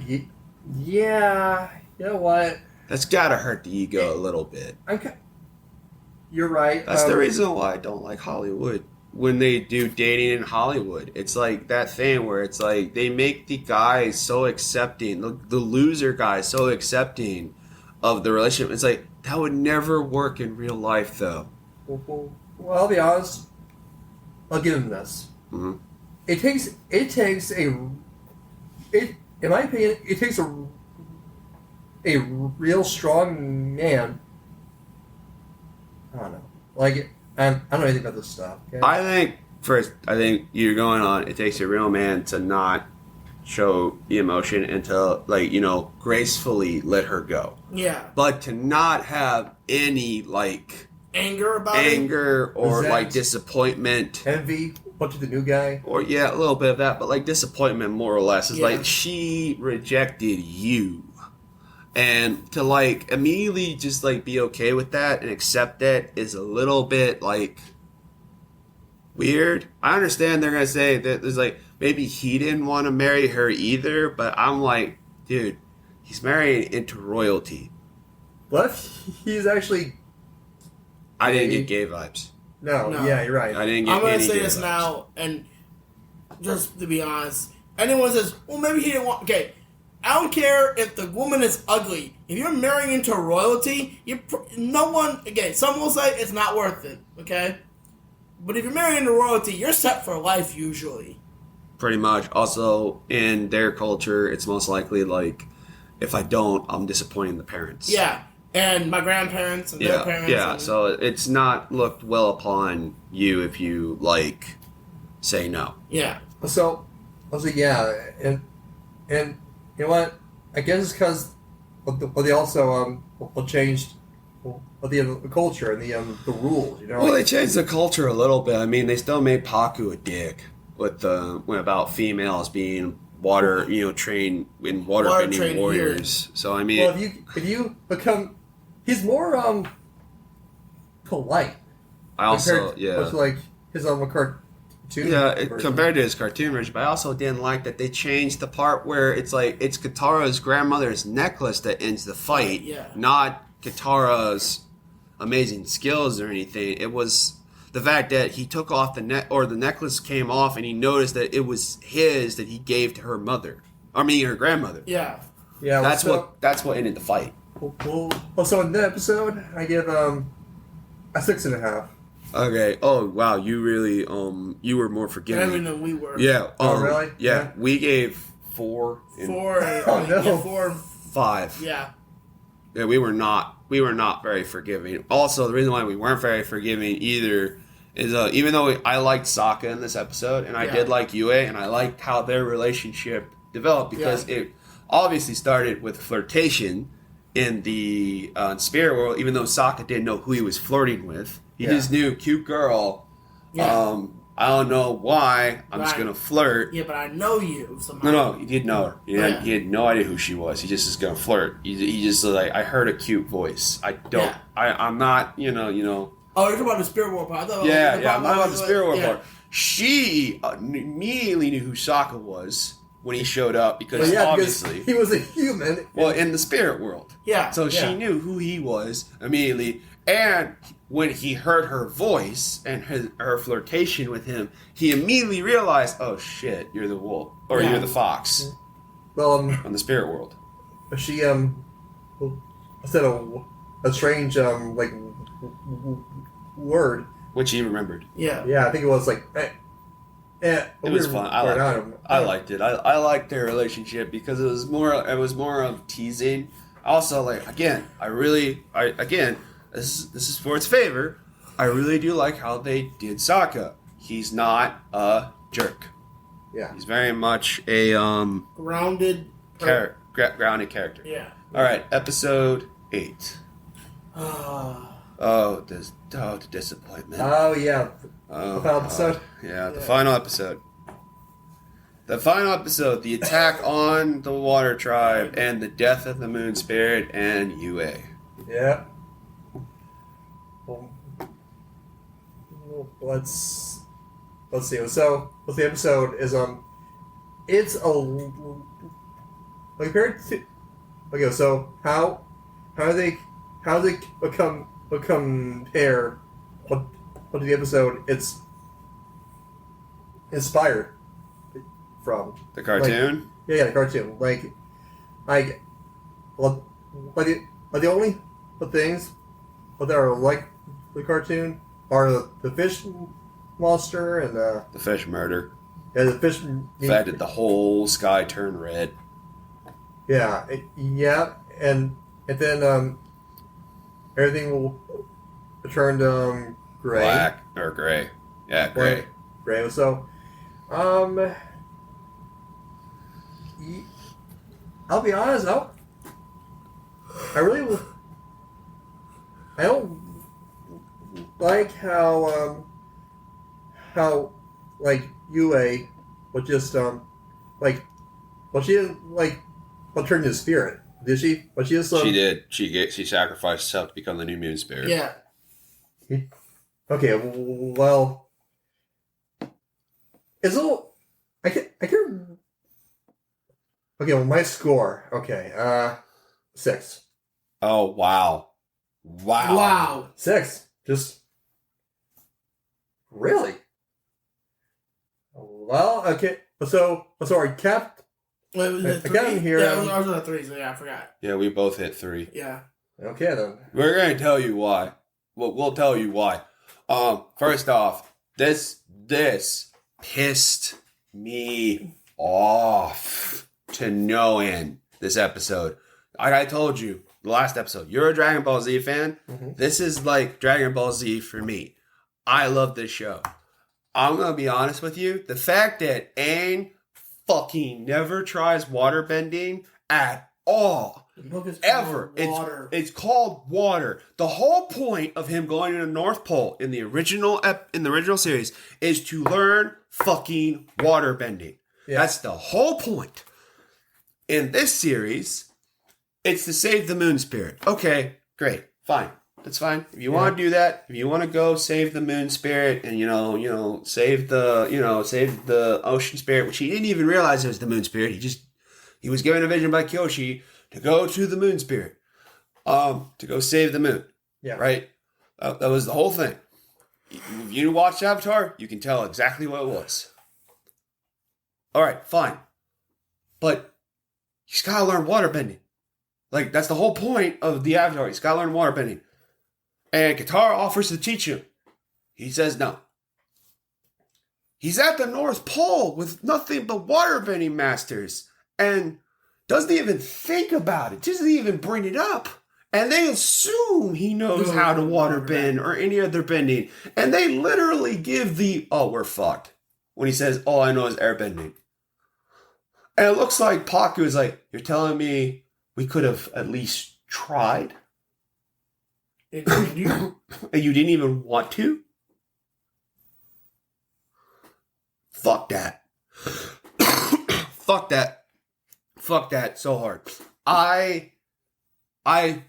you know what? That's gotta hurt the ego a little bit. You're right. That's the reason why I don't like Hollywood. When they do dating in Hollywood, it's like that thing where it's like they make the guys so accepting, the loser guys so accepting of the relationship. It's like that would never work in real life, though. Well, I'll be honest. I'll give him this. Mhm. In my opinion, it takes a real strong man. I don't know. I don't know anything about this stuff. Okay? I think you're going on. It takes a real man to not show the emotion and to gracefully let her go, Yeah. but to not have any Anger about it? anger or Resent. disappointment. Envy to the new guy. Or yeah, a little bit of that, but like disappointment more or less is Yeah. like she rejected you. And to like immediately just like be okay with that and accept it is a little bit like weird. I understand they're gonna say that there's like maybe he didn't want to marry her either, but I'm like, dude, he's marrying into royalty. What if he's actually... I didn't get gay vibes. No, No. yeah, you're right. I didn't get I'm gonna any say gay this vibes. now, and just to be honest, anyone says, well, maybe he didn't want. Okay, I don't care if the woman is ugly. If you're marrying into royalty, no one. Again, some will say it's not worth it. Okay, but if you're marrying into royalty, you're set for life usually. Pretty much. Also, in their culture, it's most likely like if I don't, I'm disappointing the parents. Yeah, and my grandparents and their Yeah, parents. yeah. and- So it's not looked well upon you if you like say no. yeah, So, I was like, yeah, and you know what? I guess it's because they also changed the culture and the rules. You know, Well, they changed the culture a little bit. I mean, they still made Paku a dick with the about females being water, trained in Water waterbending trained warriors. So I mean, well, if you become, he's more polite. I also compared with like his cartoon. version. compared to his cartoon version, but I also didn't like that they changed the part where it's like it's Katara's grandmother's necklace that ends the fight, Yeah. not Katara's amazing skills or anything. It was the fact that he took off the necklace came off, and he noticed that it was his that he gave to her mother. I mean, her grandmother. yeah. Yeah, That's what ended the fight. Well, so in that episode, I give a 6.5. Okay. Oh wow, you really you were more Better forgiving. than we were. Yeah. Oh, really? Yeah. Yeah. We gave 4 and 4. Oh, no. Yeah, 4. 5. Yeah. Yeah, we were not very forgiving. Also, the reason why we weren't very forgiving either is even though I liked Sokka in this episode, and I Yeah. did like Yue, and I liked how their relationship developed because it obviously started with flirtation in the spirit world. Even though Sokka didn't know who he was flirting with, he Yeah. just knew cute girl. Yeah. I don't know why. I'm just Right. gonna flirt. Yeah, but I know you somehow. No, he didn't know her. Yeah. He had no idea who she was. He just is gonna flirt. He just like I heard a cute voice. I don't. Yeah. I'm not. Oh, you're talking about the spirit world part. I thought Yeah, the yeah. I'm part not about was the like- spirit world yeah. part. She immediately knew who Sokka was when he showed up because But yeah, obviously, because he was a human. well, in the spirit world. Yeah. So Yeah. she knew who he was immediately, and when he heard her voice and her flirtation with him, he immediately realized, "Oh shit, you're the wolf, or Yeah. you're the fox Well, on the spirit world." she said a strange word. Which he remembered. Yeah. Yeah, I think it was like. It was fun. I liked it. I liked their relationship because it was more of teasing. Also, like again, this is for its favor. I really do like how they did Sokka. He's not a jerk. Yeah. He's very much a Grounded. grounded character. Yeah. All right, episode 8. Oh, the disappointment. Oh yeah. Oh, The final God. episode? Yeah, the final episode. The final episode, the attack on the Water Tribe and the death of the Moon Spirit and Yue. Yeah. Well, let's see. So, what the episode is it's compared to. Okay, so how they compare what the episode it's inspired from. The cartoon? Yeah, the cartoon. Like the only things that are like the cartoon are the fish monster and The fish murder. the fish. The fact that the whole sky turned red. Yeah, and then everything will turn gray. Black or gray. Yeah, gray. Gray. So, I'll be honest. I don't like how like Yue would just like well she didn't like well turn into spirit, did she? But she just She did. She sacrificed herself to become the new moon spirit. Yeah. Okay, well, it's a little. I can. Okay, well, my score. Okay, 6. Oh wow. Wow. 6. Just really. Well, okay. So I kept. Wait, was it I got him 3? here. Yeah, ours was a 3, so yeah, I forgot. Yeah, we both hit 3. Yeah. Okay then. We're gonna tell you why. We'll tell you why. First off, this pissed me off to no end. This episode, like I told you the last episode, you're a Dragon Ball Z fan. Mhm. This is like Dragon Ball Z for me. I love this show. I'm gonna be honest with you. The fact that Aang fucking never tries waterbending at all. The book is Ever. called Water. It's called water. The whole point of him going to the North Pole in the original series is to learn fucking water bending. Yeah. That's the whole point. In this series, it's to save the moon spirit. Okay, great. Fine. That's fine. If you want to do that, if you want to go save the moon spirit and save the ocean spirit, which he didn't even realize it was the moon spirit. He was given a vision by Kyoshi to go to the moon spirit, to go save the moon. Yeah. Right? That was the whole thing. If you watch Avatar, you can tell exactly what it was. All right, fine. But he's got to learn waterbending. Like, that's the whole point of the Avatar. He's got to learn waterbending. And Katara offers to teach him. He says no. He's at the North Pole with nothing but waterbending masters. And doesn't even think about it. Doesn't even bring it up. And they assume he knows how to waterbend or any other bending. And they literally give we're fucked. When he says, all I know is airbending. And it looks like Paku is like, you're telling me we could have at least tried? And you didn't even want to? Fuck that. Fuck that. Fuck that so hard. I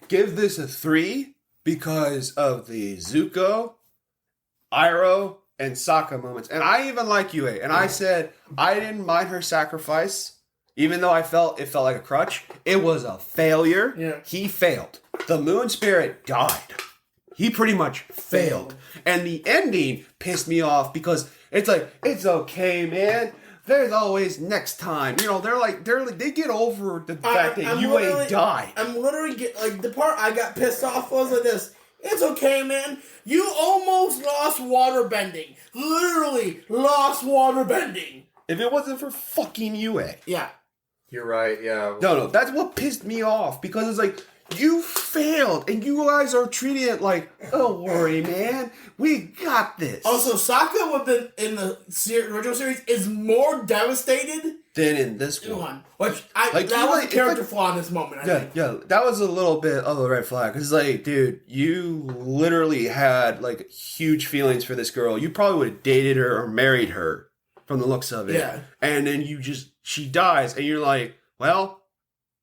give this a 3 because of the Zuko, Iroh, and Sokka moments. And I even like Yue. And I said I didn't mind her sacrifice, even though it felt like a crutch. It was a failure. Yeah. He failed. The moon spirit died. He pretty much failed. And the ending pissed me off because it's like, it's okay, man. There's always next time. They get over the fact that Yue died. I'm literally the part I got pissed off was like this. It's okay, man. You almost lost waterbending. Literally lost waterbending. If it wasn't for fucking Yue. Yeah. You're right. Yeah. No, that's what pissed me off because it's like, you failed and you guys are treating it like, don't worry, man. We got this. Also, Sokka would have been in the original series is more devastated than in this one. Which that you was a character flaw in this moment, I think. Yeah, that was a little bit of a red flag. Because, like, dude, you literally had, like, huge feelings for this girl. You probably would have dated her or married her from the looks of it. Yeah. And then she dies, and you're like, well.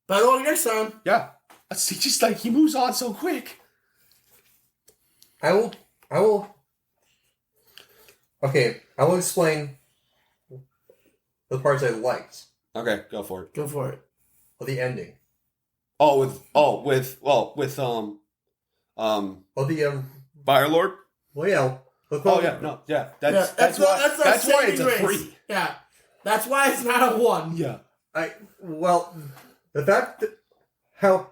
Better luck next time. Yeah. It's just like he moves on so quick. I will. Okay, I will explain the parts I liked. Okay, go for it. Go for it. Well, the ending. With Fire Lord. Well, yeah. That's why it's a 3. Yeah, that's why it's not a 1. Yeah. The fact that how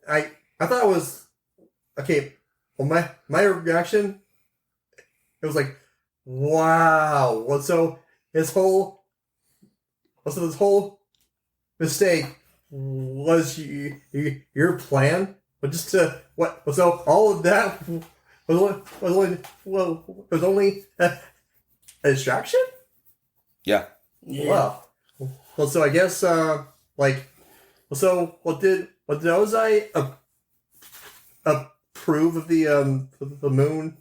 I thought it was okay. Well, my reaction, it was like, wow. Well, so this whole mistake was your plan, but just to what? So all of that was only a distraction. Yeah. Wow. Well, so I guess so did Ozai approve of the moon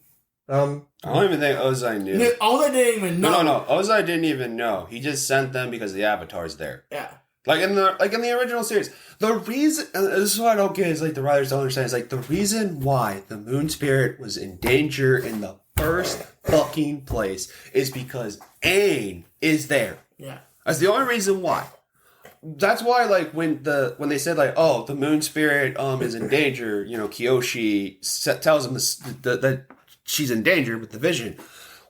Um, I don't even think Ozai knew. All they didn't even know. No. Ozai didn't even know. He just sent them because the Avatar's there. Yeah. Like in the original series, the reason, and this is what I don't get, is like the writers don't understand, is like the reason why the Moon Spirit was in danger in the first fucking place is because Aang is there. Yeah. That's the only reason why. That's why, like, when they said, like, oh, the Moon Spirit is in danger, you know, Kyoshi tells him that she's in danger with the vision.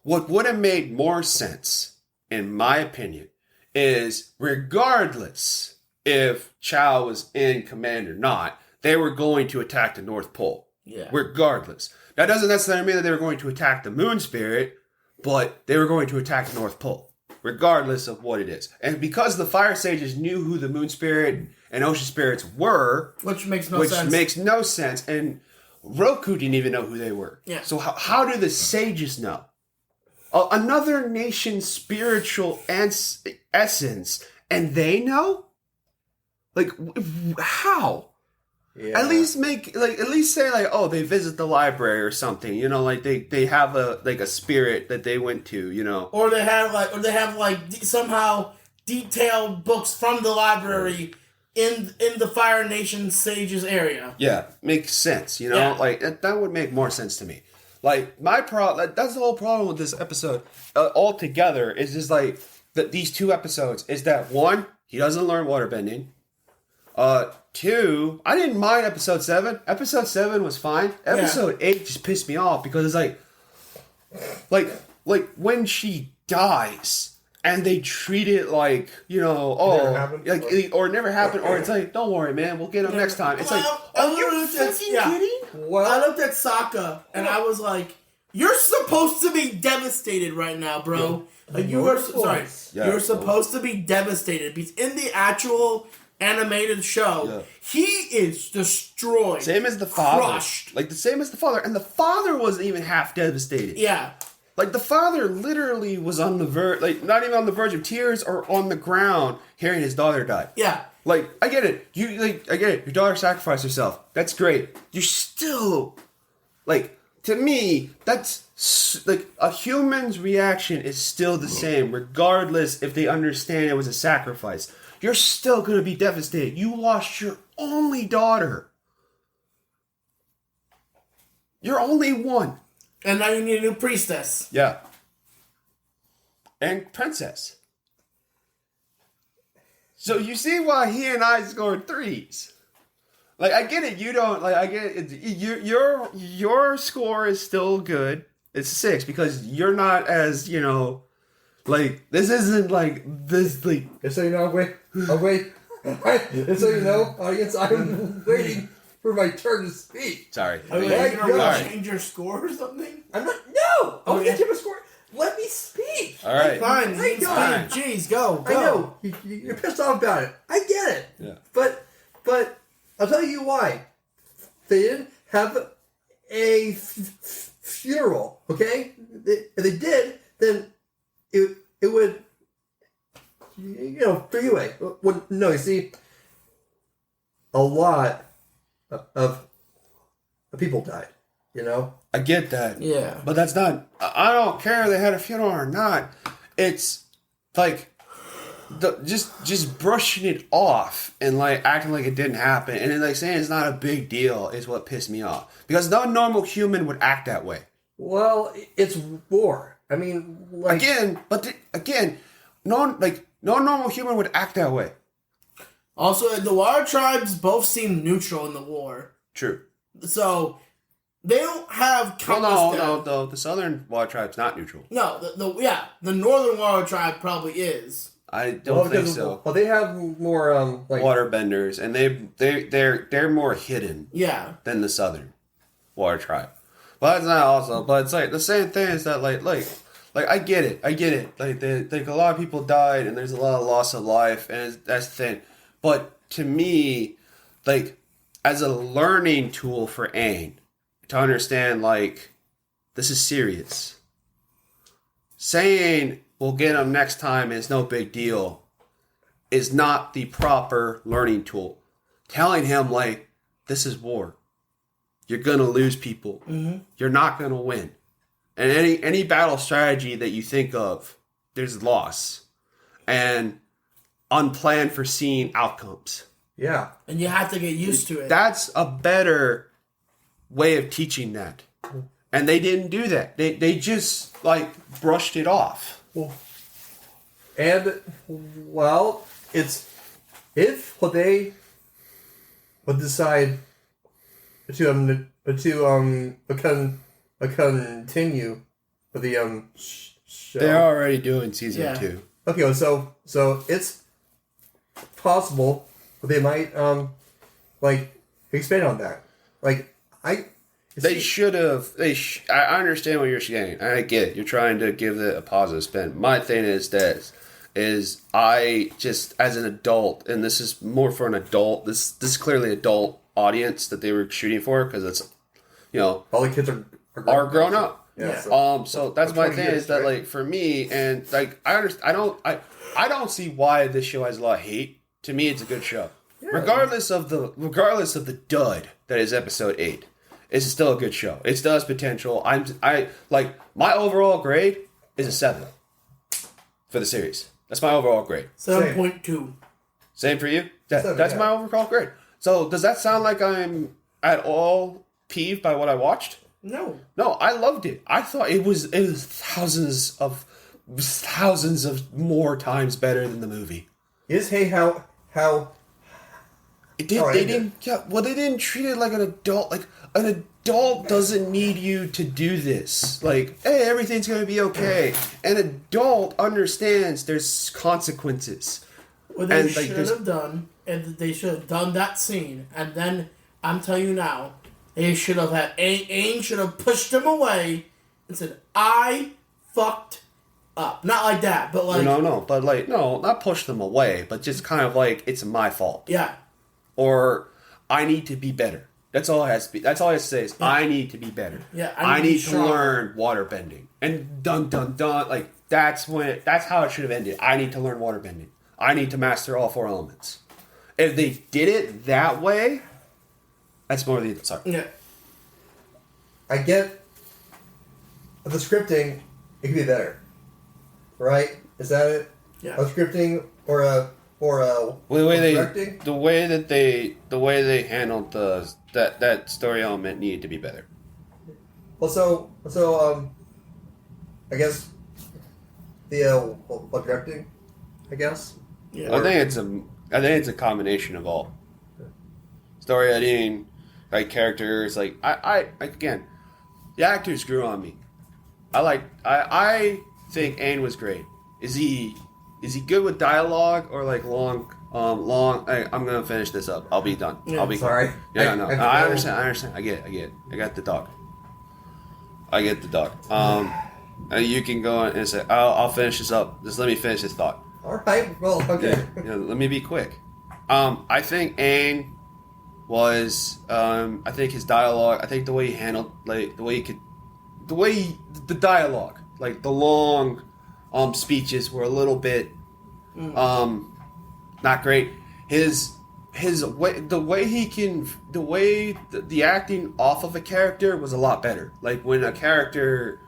What would have made more sense, in my opinion, is regardless if Chow was in command or not, they were going to attack the North Pole. Yeah. Regardless. That doesn't necessarily mean that they were going to attack the Moon Spirit, but they were going to attack the North Pole, regardless of what it is. And because the Fire Sages knew who the Moon Spirit and Ocean Spirits were, Which makes no sense. And Roku didn't even know who they were. Yeah. So how do the Sages know? Another nation's spiritual essence, and they know? Like, how? yeah. At least say like, oh, they visit the library or something, you know, like they have a spirit that they went to, you know. Or they have somehow detailed books from the library in the Fire Nation Sages area. Yeah, makes sense, you know? Yeah. Like, that would make more sense to me. Like, that's the whole problem with this episode altogether, is just like, these two episodes, is that one, he doesn't learn waterbending. Two, I didn't mind episode 7. Episode 7 was fine. Episode 8 just pissed me off because it's like when she dies and they treat it like, you know, never happened. or it never happened, or it's like, don't worry, man, we'll get him next time. It's like, are you fucking kidding? Well, I looked at Sokka and I was like, "You're supposed to be devastated right now, bro. Like you were sorry, Yeah. you're supposed to be devastated because in the actual animated show, he is destroyed, Same as the father. crushed. Like, the same as the father. And the father wasn't even half devastated. Yeah, Like, the father literally was on the verge, like, not even on the verge of tears or on the ground hearing his daughter die. yeah. Like, I get it. I get it. Your daughter sacrificed herself. That's great. You're still, like, to me, that's, like, a human's reaction is still the same, regardless if they understand it was a sacrifice. You're still going to be devastated. You lost your only daughter. Your only one. And now you need a new priestess. Yeah. And princess. So you see why he and I scored 3s. Like, I get it. You don't, like, I get it. Your score is still good. It's 6 because you're not as, you know, like, this isn't like this, like. just so you know, wait. Just so you know, audience, I'm waiting for my turn to speak. Sorry. Are you My going to God. change your score or something? I'm not. No, I'm Okay. gonna give a score. Let me speak. All right. Fine, My God. jeez, go. I know you're pissed off about it. I get it. Yeah. But I'll tell you why. They didn't have a funeral. Okay, if they did, then it would. You know, anyway. No, you see, a lot of people died. You know. I get that. Yeah. But that's not. I don't care if they had a funeral or not. It's like just brushing it off and like acting like it didn't happen and then like saying it's not a big deal is what pissed me off because no normal human would act that way. Well, it's war. I mean, like no normal human would act that way. Also, the water tribes both seem neutral in the war. True. So, they don't have countless deaths. No. The Southern Water Tribe's not neutral. No, the Northern Water Tribe probably is. I don't think so. Well, they have more like Waterbenders, and they're more hidden. Yeah. Than the Southern Water Tribe. But it's not also. But it's like the same thing is that like I get it. Like a lot of people died, and there's a lot of loss of life, and that's the thing. But to me, like as a learning tool for Aang, to understand like this is serious. Saying we'll get him next time is no big deal is not the proper learning tool. Telling him like this is war. You're gonna lose people. Mm-hmm. You're not gonna win. And any battle strategy that you think of, there's loss and unplanned foreseen outcomes. Yeah. And you have to get used to it. That's a better way of teaching that. And they didn't do that. They just like brushed it off. And well, it's if what they would decide to continue with the show. They're already doing season 2. Okay, well, so it's possible that they might like expand on that. Like They should have. I understand what you're saying. I get it. You're trying to give it a positive spin. My thing is this: I just as an adult, and this is more for an adult. This is clearly adult audience that they were shooting for because it's, all the kids are grown up. Yeah. So that's my thing is that like for me and like I understand. I don't see why this show has a lot of hate. To me, it's a good show, regardless of the dud that is episode 8. It's still a good show. It still has potential. I like my overall grade is a 7 for the series. That's my overall grade. 7.2. Same for you? Seven, That's yeah. my overall grade. So does that sound like I'm at all peeved by what I watched? No. No, I loved it. I thought it was thousands of more times better than the movie. How It did. They didn't. Yeah. Well, they didn't treat it like an adult. Like an adult doesn't need you to do this. Like, hey, everything's gonna be okay. An adult understands there's consequences. What they And, like, should there's- have done, and they should have done that scene, and then I'm telling you now, they should have had Aang should have pushed him away and said, "I fucked up." Not like that, but like No, but like, no, not push them away, but just kind of like it's my fault. yeah. Or I need to be better. That's all it has to be. That's all it has to say is I need to be better. Yeah, I I need to be need to stronger. learn water bending. And dun dun dun, like that's how it should have ended. I need to learn water bending. I need to master all 4 elements. If they did it that way, that's more the sorry. Yeah. I get the scripting, it could be better, right? Is that it? Yeah. A scripting or a Well, directing? the way they handled that story element needed to be better. Well, so I guess the directing, I guess. Yeah. I think it's a combination of all. Story editing, like characters, like I again, the actors grew on me. I think Aang was great. Is he good with dialogue or like long? I'm gonna finish this up. I'll be done. Yeah, I'll be sorry. quick. Yeah, no, I I understand. I get it. I got the dog. You can go on and say, I'll finish this up. Just let me finish this thought. All right. Well, okay. Yeah, let me be quick. I think Aang was. I think his dialogue. I think the way he handled, like the dialogue, like the long, speeches were a little bit, not great. His way, the acting off of a character was a lot better. Like when a character,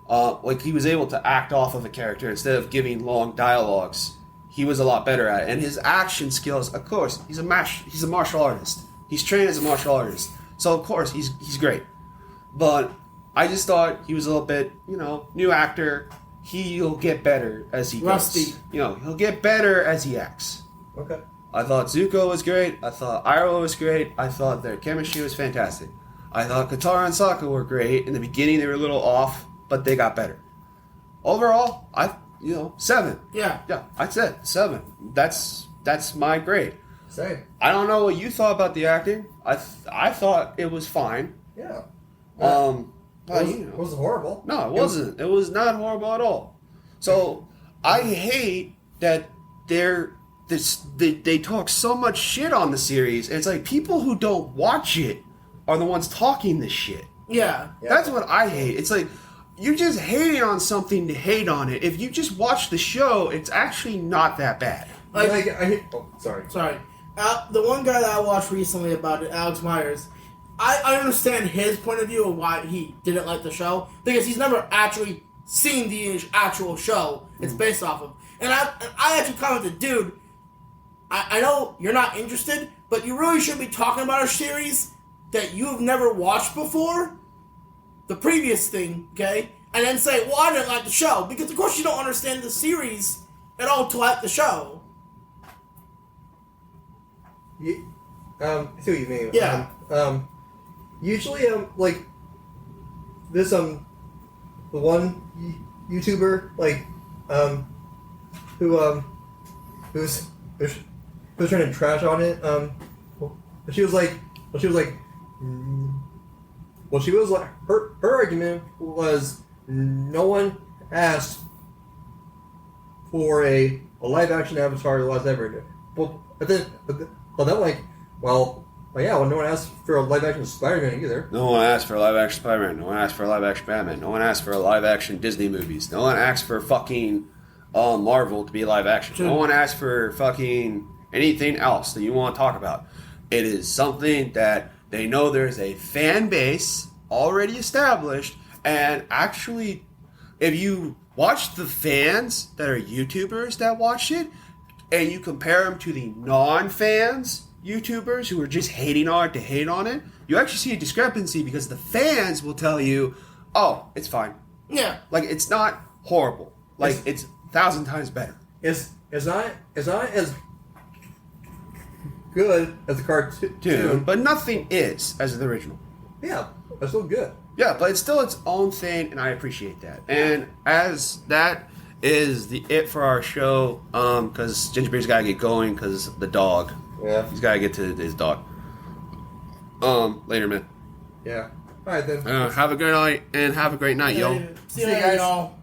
like he was able to act off of a character instead of giving long dialogues. He was a lot better at it, and his action skills. Of course, he's a martial artist. He's trained as a martial artist, so of course he's great. But I just thought he was a little bit, new actor. He'll get better as he Rusty. goes. He'll get better as he acts. Okay. I thought Zuko was great. I thought Iroh was great. I thought their chemistry was fantastic. I thought Katara and Sokka were great. In the beginning, they were a little off, but they got better. Overall, 7. Yeah. Yeah, I said 7. That's my grade. Same. I don't know what you thought about the acting. I thought it was fine. Yeah. But It wasn't horrible. no, it wasn't. It was not horrible at all. So I hate that they talk so much shit on the series. And it's like people who don't watch it are the ones talking this shit. Yeah. That's what I hate. It's like you're just hating on something to hate on it. If you just watch the show, it's actually not that bad. Like, I hate. Oh, sorry. sorry. The one guy that I watched recently about it, Alex Myers, I understand his point of view of why he didn't like the show because he's never actually seen the actual show it's based off of. And I actually commented, dude, I know you're not interested, but you really should be talking about a series that you've never watched before, the previous thing, okay? And then say, well, I didn't like the show. Because, of course, you don't understand the series at all to like the show. I see what you mean. Yeah. Usually, like, this, the one YouTuber, like, who's trying to trash on it, she was like, her argument was no one asked for a live action Avatar the last ever. But then like, well, yeah, well, no one asked for a live action Spider-Man either. No one asked for a live action Spider-Man. No one asked for a live action Batman. No one asked for a live action Disney movies. No one asked for fucking Marvel to be live action. No one asked for fucking anything else that you want to talk about. It is something that they know there's a fan base already established, and actually, if you watch the fans that are YouTubers that watch it, and you compare them to the non-fans YouTubers who are just hating on it to hate on it, you actually see a discrepancy because the fans will tell you, oh, it's fine. Yeah. Like, it's not horrible. Like, it's 1,000 times better. It's not as good as the cartoon, but nothing is as the original. Yeah, it's still good. Yeah, but it's still its own thing, and I appreciate that. And as that is it for our show, because Gingerbeard's got to get going because the dog. Yeah. He's got to get to his dog. Later, man. Yeah. All right, then. Have a great night, and have a great night, y'all. See you later, y'all.